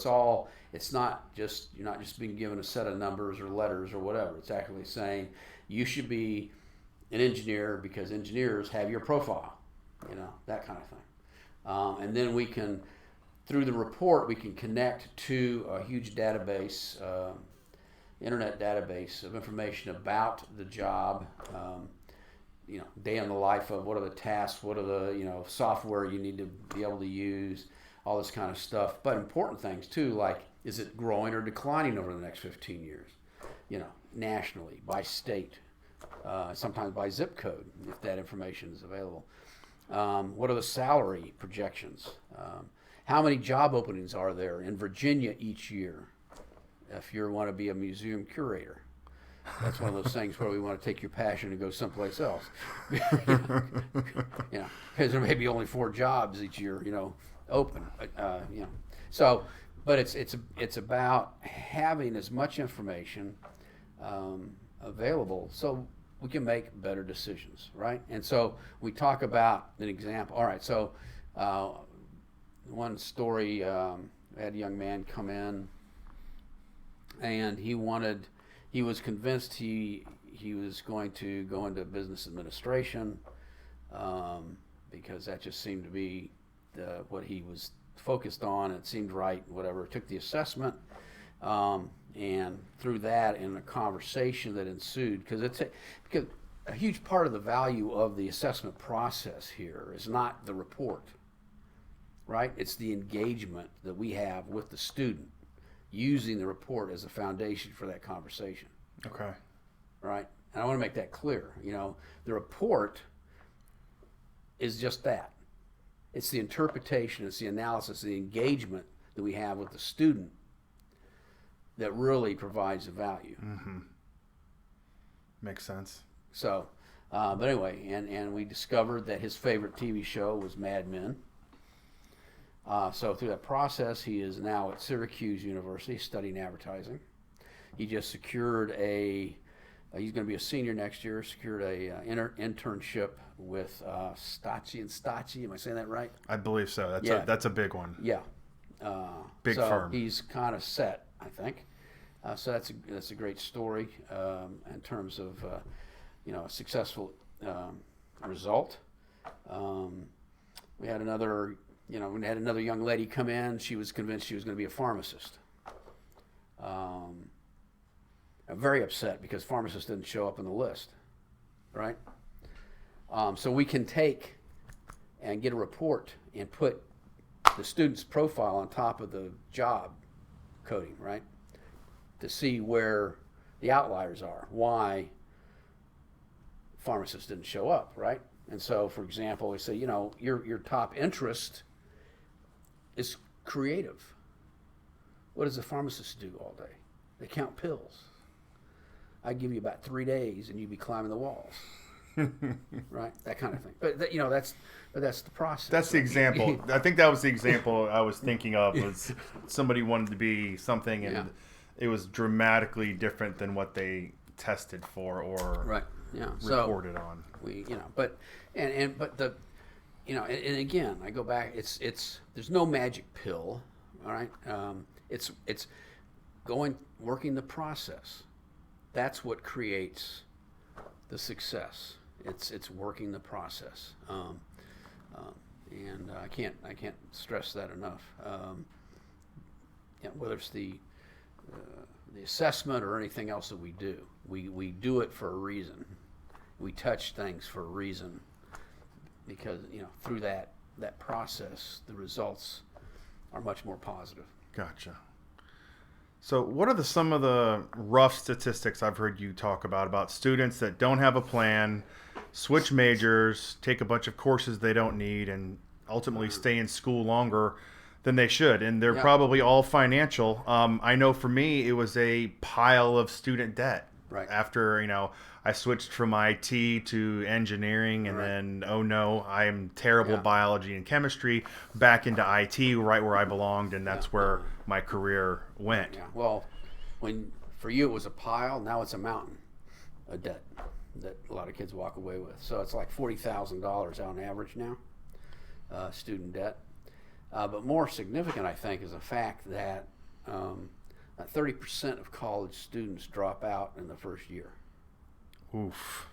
you're not just being given a set of numbers or letters or whatever. It's actually saying you should be an engineer because engineers have your profile, that kind of thing. And then through the report, we can connect to a huge database, internet database of information about the job. Day in the life of what are the tasks, what are the software you need to be able to use, all this kind of stuff. But important things too, like, is it growing or declining over the next 15 years? Nationally, by state, sometimes by zip code, if that information is available. What are the salary projections? How many job openings are there in Virginia each year if you want to be a museum curator? That's one of those things where we want to take your passion and go someplace else. Because there may be only 4 jobs each year, open. So, but it's about having as much information available so we can make better decisions, right? And so we talk about an example. All right, so one story, I had a young man come in, and he was convinced he was going to go into business administration because that just seemed to be what he was focused on. It seemed right, whatever. Took the assessment, and through that, in a conversation that ensued, because a huge part of the value of the assessment process here is not the report, right? It's the engagement that we have with the student, using the report as a foundation for that conversation. Okay. Right? And I want to make that clear. The report is just that. It's the interpretation, it's the analysis, the engagement that we have with the student that really provides the value. Mm-hmm. Makes sense. So, but anyway, and we discovered that his favorite TV show was Mad Men. So through that process, he is now at Syracuse University studying advertising. He just secured he's going to be a senior next year, secured a internship with Stacci. Am I saying that right? I believe so. That's a big one. Yeah. Big firm. He's kind of set, I think. So that's a great story in terms of a successful result. We had another young lady come in. She was convinced she was going to be a pharmacist. I'm very upset because pharmacists didn't show up on the list, right? So we can take and get a report and put the student's profile on top of the job coding, right? to see where the outliers are, why pharmacists didn't show up, right? And so, for example, we say, your top interest is creative. What does a pharmacist do all day? They count pills. I give you about 3 days, and you'd be climbing the walls, right? That kind of thing. But that's the process. That's the example. I think that was the example I was thinking of. Was somebody wanted to be something, and it was dramatically different than what they tested for or right. Yeah. reported on. But again, I go back. It's there's no magic pill, all right. It's working the process. That's what creates the success. It's working the process, and I can't stress that enough. Whether it's the assessment or anything else that we do, we do it for a reason. We touch things for a reason, because through that process, the results are much more positive. Gotcha. So what are some of the rough statistics I've heard you talk about students that don't have a plan, switch majors, take a bunch of courses they don't need, and ultimately stay in school longer than they should? And they're probably all financial. I know for me, it was a pile of student debt. Right. After, I switched from IT to engineering, and then, oh no, I'm terrible biology and chemistry, back into IT, right where I belonged, and that's where my career went. Yeah. Well, for you it was a pile, now it's a mountain of debt that a lot of kids walk away with. So it's like $40,000 on average now, student debt. But more significant, I think, is the fact that 30% of college students drop out in the first year. Oof.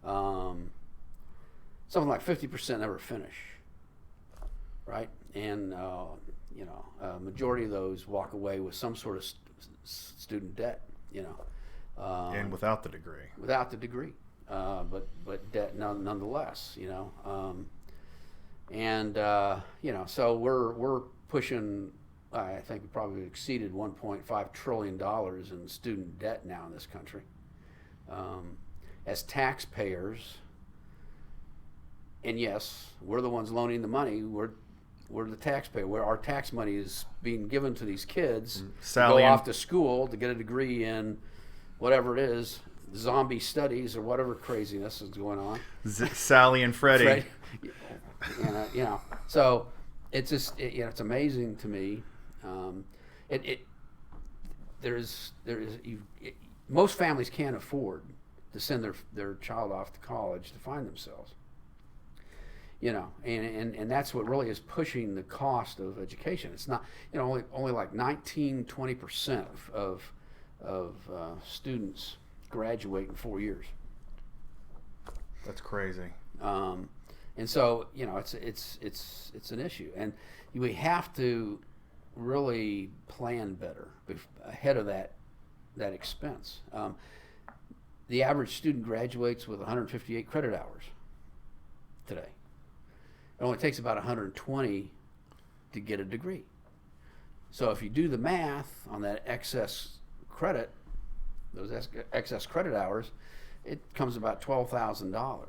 Something like 50% never finish, right? And majority of those walk away with some sort of student debt, and without the degree. Without the degree, but debt nonetheless, so we're pushing. I think we probably exceeded $1.5 trillion in student debt now in this country. As taxpayers, and yes, we're the ones loaning the money. We're the taxpayer. Where our tax money is being given to these kids to go off to school to get a degree in whatever it is, zombie studies or whatever craziness is going on. Sally and Freddie. So it's just it's amazing to me. Most families can't afford to send their child off to college to find themselves. And that's what really is pushing the cost of education. It's not, only like 19-20% of students graduate in 4 years. That's crazy. And so, it's an issue, and we have to really plan better ahead of that expense. The average student graduates with 158 credit hours today. It only takes about 120 to get a degree. So if you do the math on that excess credit, those excess credit hours, it comes about $12,000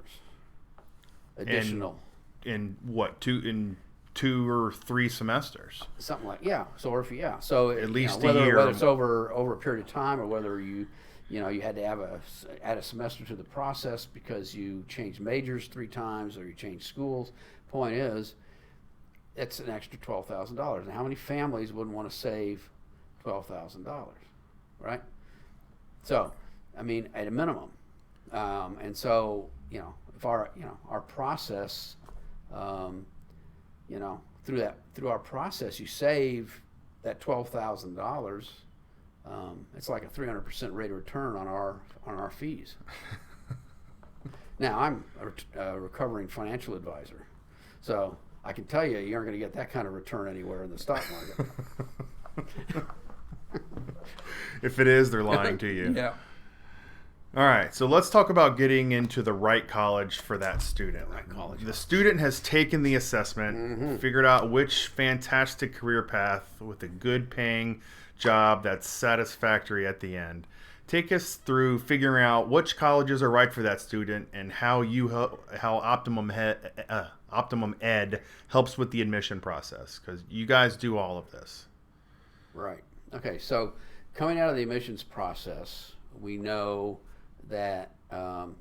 additional. In what, two or three semesters? Something like, So so at least a year. Whether it's over a period of time, or whether you had to add a semester to the process because you changed majors 3 times or you changed schools. Point is, it's an extra $12,000. And how many families wouldn't want to save $12,000, right? So, at a minimum, and so if our process, through our process, you save that $12,000. It's like a 300% rate of return on our fees. Now, I'm a recovering financial advisor, so I can tell you aren't going to get that kind of return anywhere in the stock market. If it is, they're lying to you. Yeah. All right, so let's talk about getting into the right college for that student. The student has taken the assessment, figured out which fantastic career path with a good paying job that's satisfactory at the end. Take us through figuring out which colleges are right for that student and how Optimum Ed helps with the admission process, because you guys do all of this. Right. Okay. So coming out of the admissions process, we know that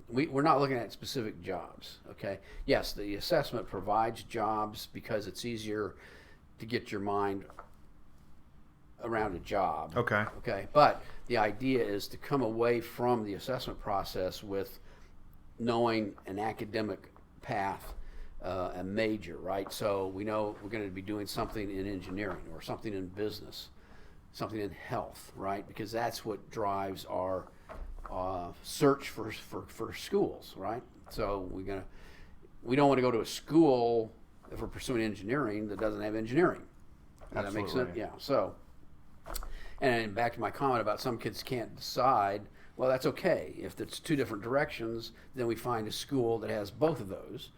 we're not looking at specific jobs. Okay. Yes, the assessment provides jobs because it's easier to get your mind around a job. Okay. Okay. But the idea is to come away from the assessment process with knowing an academic path, a major, right? So we know we're going to be doing something in engineering or something in business, something in health, right? Because that's what drives our search for schools, right? So we don't want to go to a school if we're pursuing engineering that doesn't have engineering. Does that make sense? Yeah. So, and back to my comment about some kids can't decide. Well, that's okay. If it's two different directions, then we find a school that has both of those,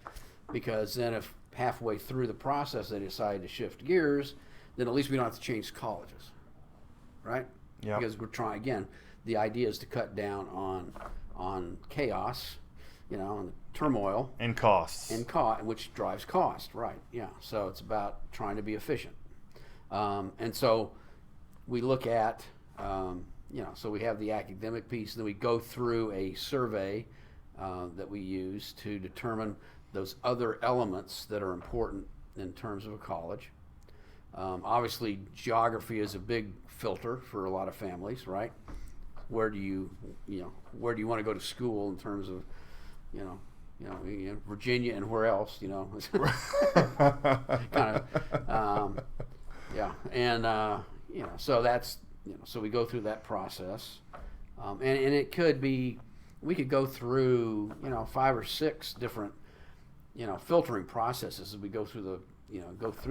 because then if halfway through the process they decide to shift gears, then at least we don't have to change colleges, right? Yeah. Because we're trying, again, the idea is to cut down on chaos, and turmoil And costs. which drives cost, right? Yeah. So it's about trying to be efficient, and so we look at, so we have the academic piece, and then we go through a survey that we use to determine those other elements that are important in terms of a college. Obviously, geography is a big filter for a lot of families, right? Where do you want to go to school in terms of, Virginia and where else, kind of, yeah, and so that's, so we go through that process, and it could be, we could go through 5 or 6 different filtering processes as we go through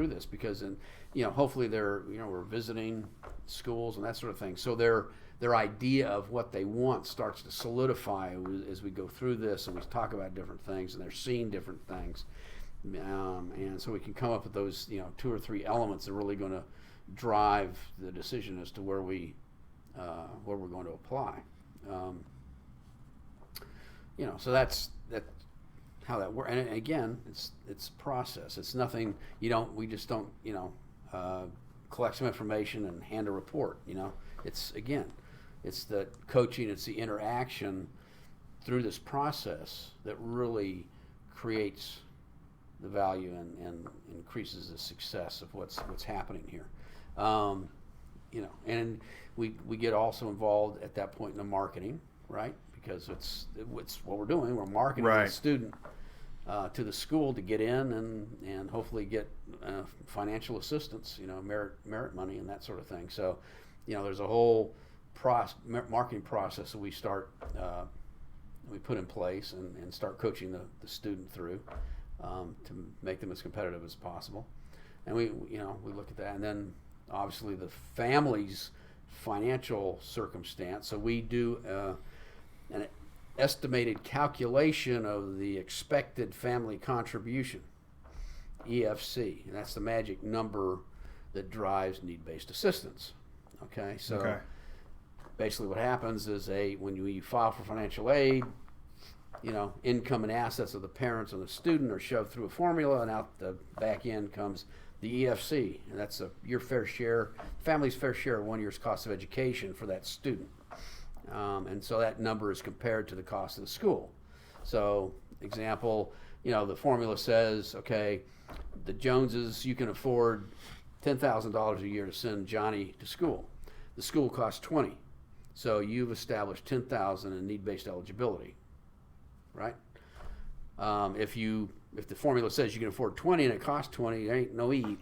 this, because hopefully we're visiting schools and that sort of thing, so their idea of what they want starts to solidify as we go through this, and we talk about different things, and they're seeing different things, and so we can come up with those 2 or 3 elements that are really going to drive the decision as to where we're going to apply. So that's how that works. And again, it's process. It's nothing. We just don't collect some information and hand a report. It's the coaching. It's the interaction through this process that really creates the value and increases the success of what's happening here. And we get also involved at that point in the marketing, right? Because it's what we're doing. We're marketing Right. the student to the school to get in and hopefully get financial assistance, merit money and that sort of thing. So, there's a whole marketing process that we put in place and start coaching the student through to make them as competitive as possible. And we look at that, and then obviously the family's financial circumstance. So we do an estimated calculation of the expected family contribution, EFC, and that's the magic number that drives need-based assistance. Okay, so Okay. basically what happens is when you file for financial aid, income and assets of the parents and the student are shoved through a formula, and out the back end comes the EFC, and that's your fair share, family's fair share of 1 year's cost of education for that student. And so that number is compared to the cost of the school. So, example, the formula says, okay, the Joneses, you can afford $10,000 a year to send Johnny to school. The school costs $20,000, so you've established $10,000 in need-based eligibility, right? If the formula says you can afford $20,000 and it costs $20,000, there ain't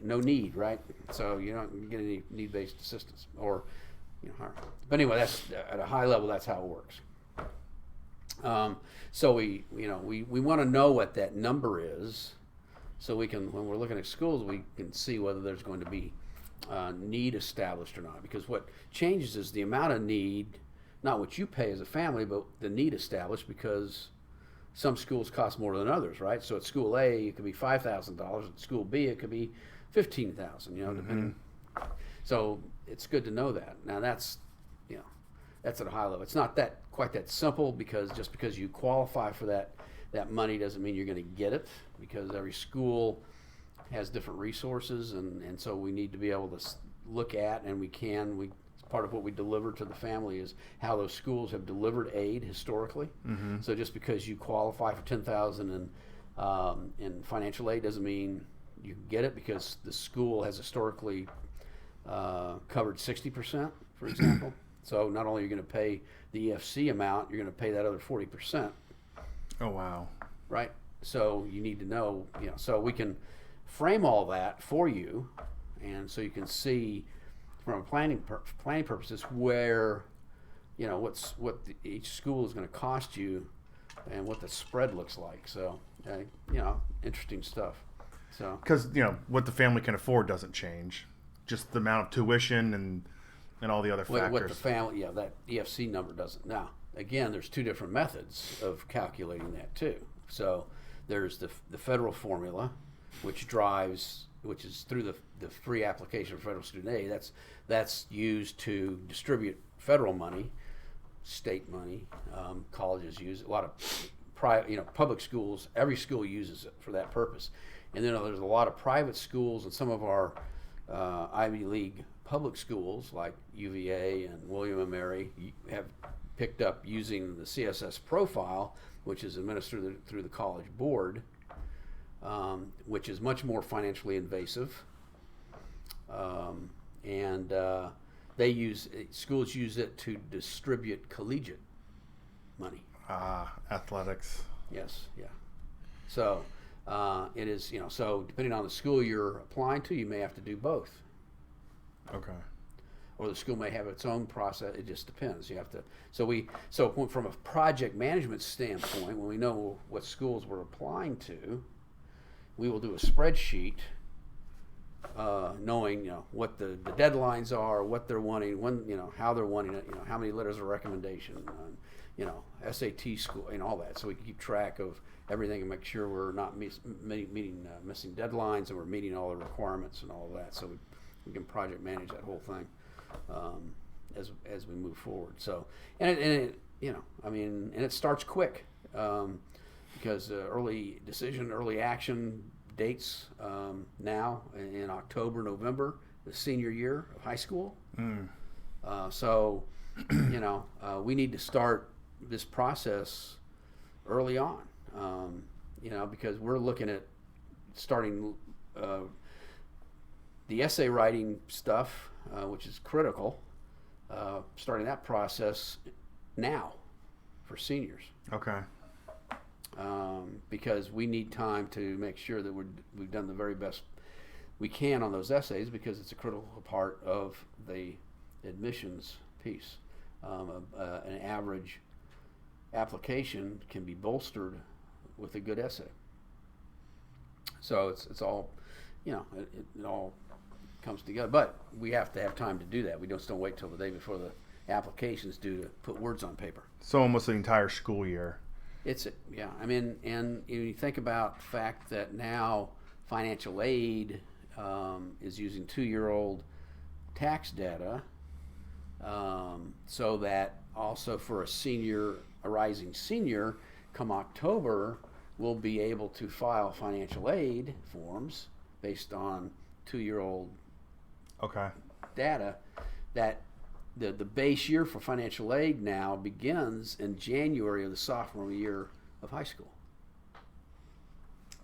no need, right? So you don't get any need-based assistance, or higher. But anyway, that's at a high level. That's how it works. So we want to know what that number is, so we can, when we're looking at schools, we can see whether there's going to be need established or not. Because what changes is the amount of need, not what you pay as a family, but the need established, because some schools cost more than others, right? So at school A, it could be $5,000. At school B, it could be $15,000. Depending. So it's good to know that. Now that's, you know, that's at a high level. It's not that quite that simple, because just because you qualify for that money doesn't mean you're going to get it, because every school has different resources, and so we need to be able to look at, and we part of what we deliver to the family is how those schools have delivered aid historically. So just because you qualify for $10,000 in financial aid doesn't mean you can get it, because the school has historically covered 60%, for example. So not only are you going to pay the EFC amount, you're going to pay that other 40%. Oh, wow. Right? So you need to know, so we can frame all that for you, and so you can see from a planning purposes where, each school is going to cost you and what the spread looks like. So, interesting stuff. So, because what the family can afford doesn't change, just the amount of tuition and all the other factors. What the family, that EFC number doesn't. Now, again, there's two different methods of calculating that too. So there's the federal formula, which is through the free application for federal student aid. That's used to distribute federal money, state money. Colleges use it. A lot of private, public schools. Every school uses it for that purpose. And then there's a lot of private schools, and some of our Ivy League public schools like UVA and William and Mary have picked up using the CSS profile, which is administered through the college board, which is much more financially invasive, and schools use it to distribute collegiate money. Athletics. Yes, yeah. So it is, so depending on the school you're applying to, you may have to do both. Okay. Or the school may have its own process. It just depends. You have to. So from a project management standpoint, when we know what schools we're applying to, we will do a spreadsheet, knowing what the deadlines are, what they're wanting, when how they're wanting it, how many letters of recommendation, SAT score, and all that. So we can keep track of everything and make sure we're not missing deadlines, and we're meeting all the requirements and all of that. So we can project manage that whole thing as we move forward. So and it starts quick, because early decision, early action dates now in October, November, the senior year of high school. So we need to start this process early on, because we're looking at starting the essay writing stuff, which is critical, starting that process now for seniors. Okay. Because we need time to make sure that we've done the very best we can on those essays, because it's a critical part of the admissions piece. An average application can be bolstered with a good essay. So it's all, it all comes together. But we have to have time to do that. We just don't wait till the day before the application's due to put words on paper. So almost the entire school year. And you think about the fact that now financial aid is using 2-year-old tax data, so that also for a rising senior, come October, will be able to file financial aid forms based on 2-year-old data. That the base year for financial aid now begins in January of the sophomore year of high school.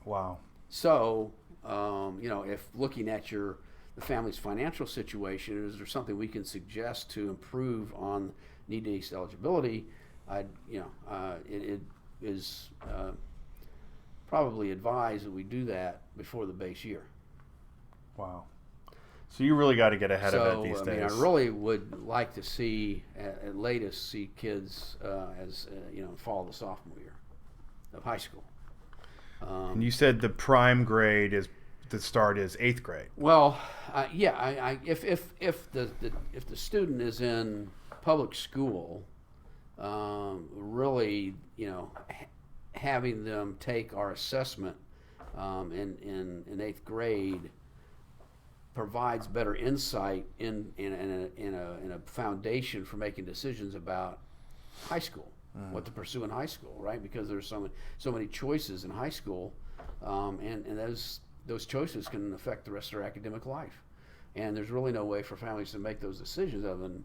Wow. So, if looking at the family's financial situation, is there something we can suggest to improve on need-based eligibility? It is probably advised that we do that before the base year. Wow. So you really got to get ahead of it these days. I really would like to see, at latest, see kids fall of the sophomore year of high school. And you said the prime grade is the start is 8th grade. Well, if the student is in public school, really, having them take our assessment in 8th grade provides better insight in a foundation for making decisions about high school, what to pursue in high school, right? Because there's so many choices in high school, and those choices can affect the rest of their academic life. And there's really no way for families to make those decisions other than,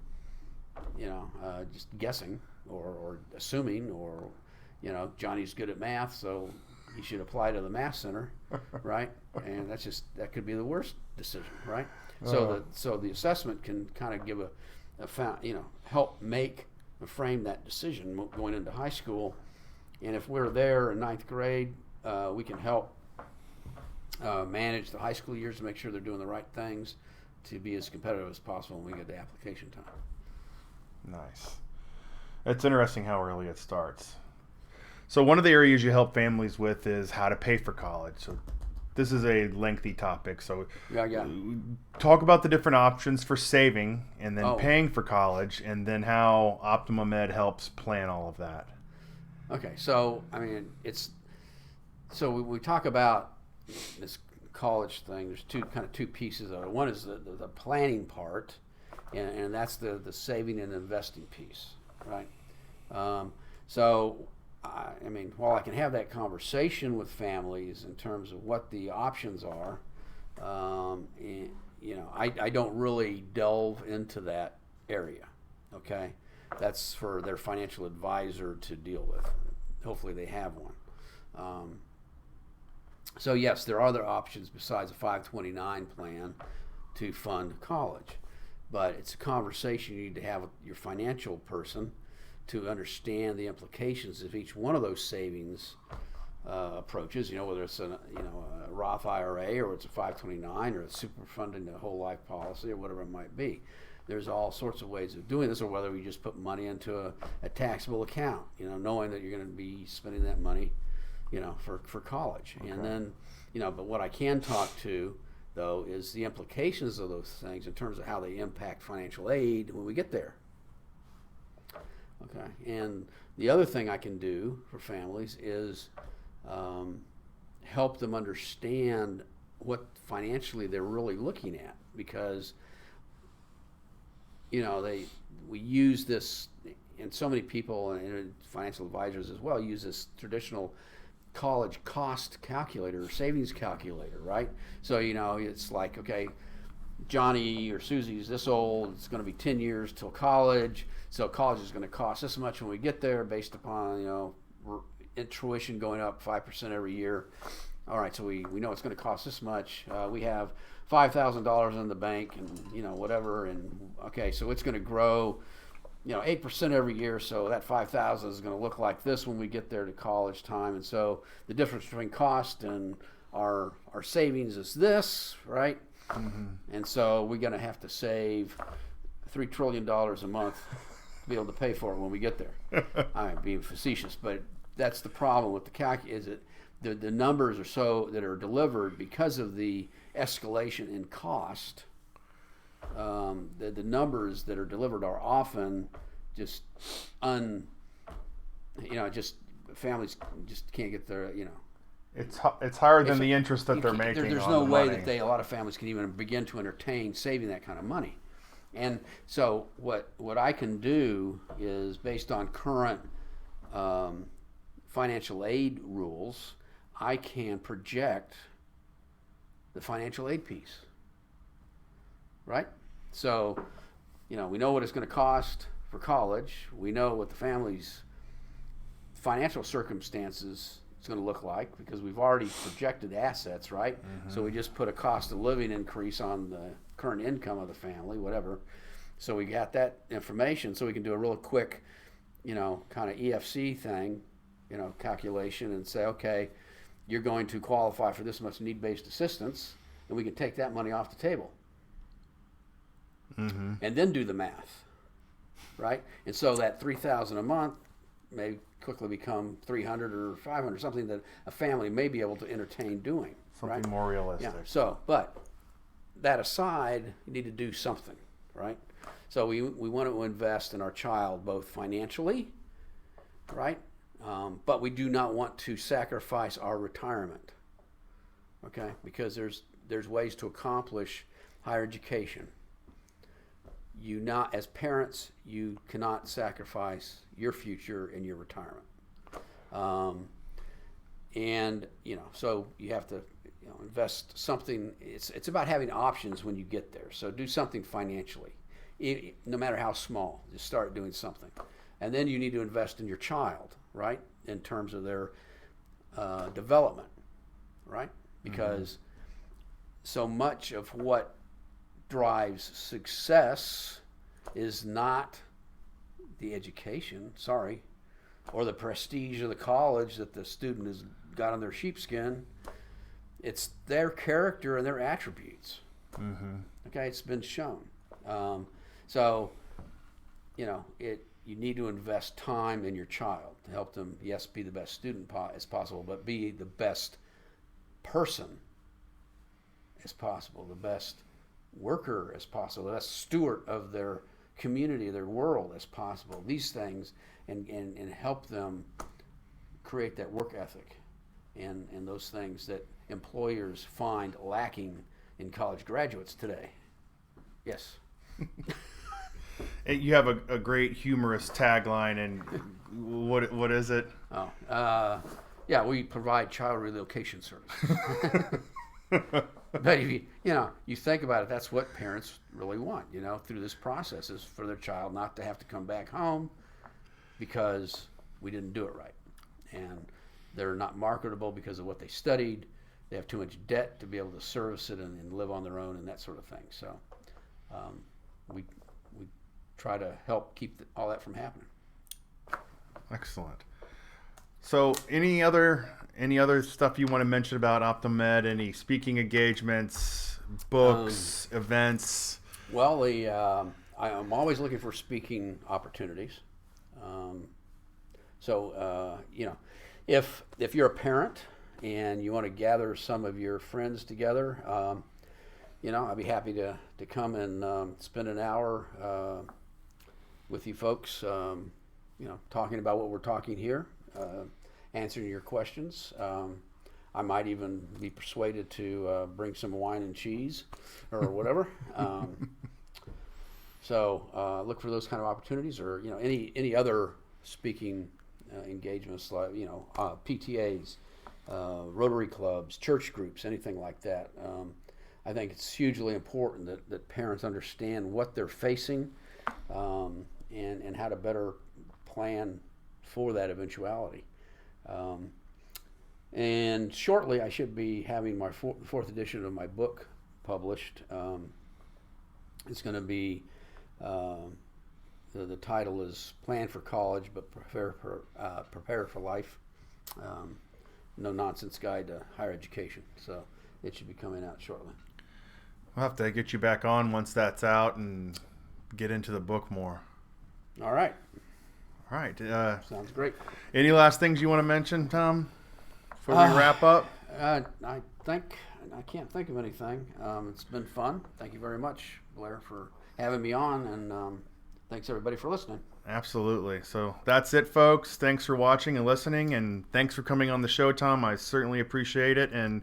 just guessing or assuming, or, Johnny's good at math, so he should apply to the math center, right? And that could be the worst decision, right? So the assessment can kind of give help make and frame that decision going into high school. And if we're there in ninth grade, we can help manage the high school years to make sure they're doing the right things to be as competitive as possible when we get to application time. Nice. It's interesting how early it starts. So one of the areas you help families with is how to pay for college. So this is a lengthy topic. So yeah. Talk about the different options for saving and then paying for college, and then how Optimum Ed helps plan all of that. Okay, so we talk about this college thing. There's two pieces of it. One is the planning part, and that's the saving and investing piece, right? While I can have that conversation with families in terms of what the options are, I don't really delve into that area. Okay, that's for their financial advisor to deal with. Hopefully, they have one. So yes, there are other options besides a 529 plan to fund college, but it's a conversation you need to have with your financial person to understand the implications of each one of those savings approaches. Whether it's a Roth IRA or it's a 529 or it's super funding the whole life policy or whatever it might be. There's all sorts of ways of doing this, or whether we just put money into a taxable account, knowing that you're going to be spending that money, for college. Okay. And then, but what I can talk to, though, is the implications of those things in terms of how they impact financial aid when we get there. Okay. And the other thing I can do for families is help them understand what financially they're really looking at, because we use this, and so many people and financial advisors as well use this traditional college cost calculator or savings calculator, right? So it's like, okay, Johnny or Susie's this old, it's going to be 10 years till college, so college is going to cost this much when we get there based upon tuition going up 5% every year. All right, so we know it's going to cost this much. We have $5,000 in the bank, and whatever, and okay, so it's going to grow 8% every year, so that 5,000 is going to look like this when we get there to college time. And so the difference between cost and our savings is this, right? Mm-hmm. And so we're going to have to save $3 trillion a month to be able to pay for it when we get there. I'm being facetious, but that's the problem with the is it the numbers that are delivered because of the escalation in cost. The numbers that are delivered are often just families just can't get their, It's higher than the interest that they're making. There's no way that a lot of families can even begin to entertain saving that kind of money. And so what I can do is, based on current financial aid rules, I can project the financial aid piece. Right? So, we know what it's going to cost for college. We know what the family's financial circumstances is going to look like, because we've already projected assets, right? Mm-hmm. So we just put a cost of living increase on the current income of the family, whatever. So we got that information, so we can do a real quick, kind of EFC thing, calculation, and say, okay, you're going to qualify for this much need-based assistance, and we can take that money off the table. Mm-hmm. And then do the math, right? And so that $3,000 a month may quickly become $300 or $500, something that a family may be able to entertain doing. Something right? more realistic. Yeah. So, but that aside, you need to do something, right? So we want to invest in our child both financially, right? But we do not want to sacrifice our retirement, okay? Because there's ways to accomplish higher education, you not as parents, you cannot sacrifice your future and your retirement. And so you have to invest something. It's about having options when you get there. So do something financially, no matter how small. Just start doing something, and then you need to invest in your child, right? In terms of their development, right? Because so much of what drives success is not the education, or the prestige of the college that the student has got on their sheepskin. It's their character and their attributes. Okay, it's been shown. You need to invest time in your child to help them, yes, be the best student as possible, but be the best person as possible, the best worker as possible, the best steward of their community, their world as possible. These things, and help them create that work ethic and those things that employers find lacking in college graduates today. Yes. You have a great humorous tagline, and what is it? Yeah, we provide child relocation services. But if you think about it, that's what parents really want, through this process, is for their child not to have to come back home because we didn't do it right. And they're not marketable because of what they studied. They have too much debt to be able to service it and live on their own and that sort of thing. So we try to help keep all that from happening. Excellent. So any other stuff you want to mention about Optimum Ed? Any speaking engagements, books, events? Well, I'm always looking for speaking opportunities. If you're a parent and you want to gather some of your friends together, I'd be happy to come and spend an hour with you folks, talking about what we're talking here, answering your questions. I might even be persuaded to bring some wine and cheese or whatever. So look for those kind of opportunities, or any other speaking engagements, like PTAs, Rotary clubs, church groups, anything like that. I think it's hugely important that parents understand what they're facing, and how to better plan for that eventuality. And shortly, I should be having my fourth edition of my book published. It's going to be, the title is Plan for College, but Prepare for Life. No Nonsense Guide to Higher Education. So it should be coming out shortly. We'll have to get you back on once that's out and get into the book more. All right. All right. Sounds great. Any last things you want to mention, Tom, before we wrap up? I can't think of anything. It's been fun. Thank you very much, Blair, for having me on, and thanks everybody for listening. Absolutely. So that's it, folks. Thanks for watching and listening, and thanks for coming on the show, Tom. I certainly appreciate it, and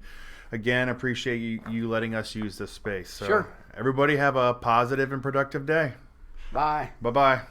again, appreciate you letting us use this space. So sure. Everybody have a positive and productive day. Bye. Bye-bye.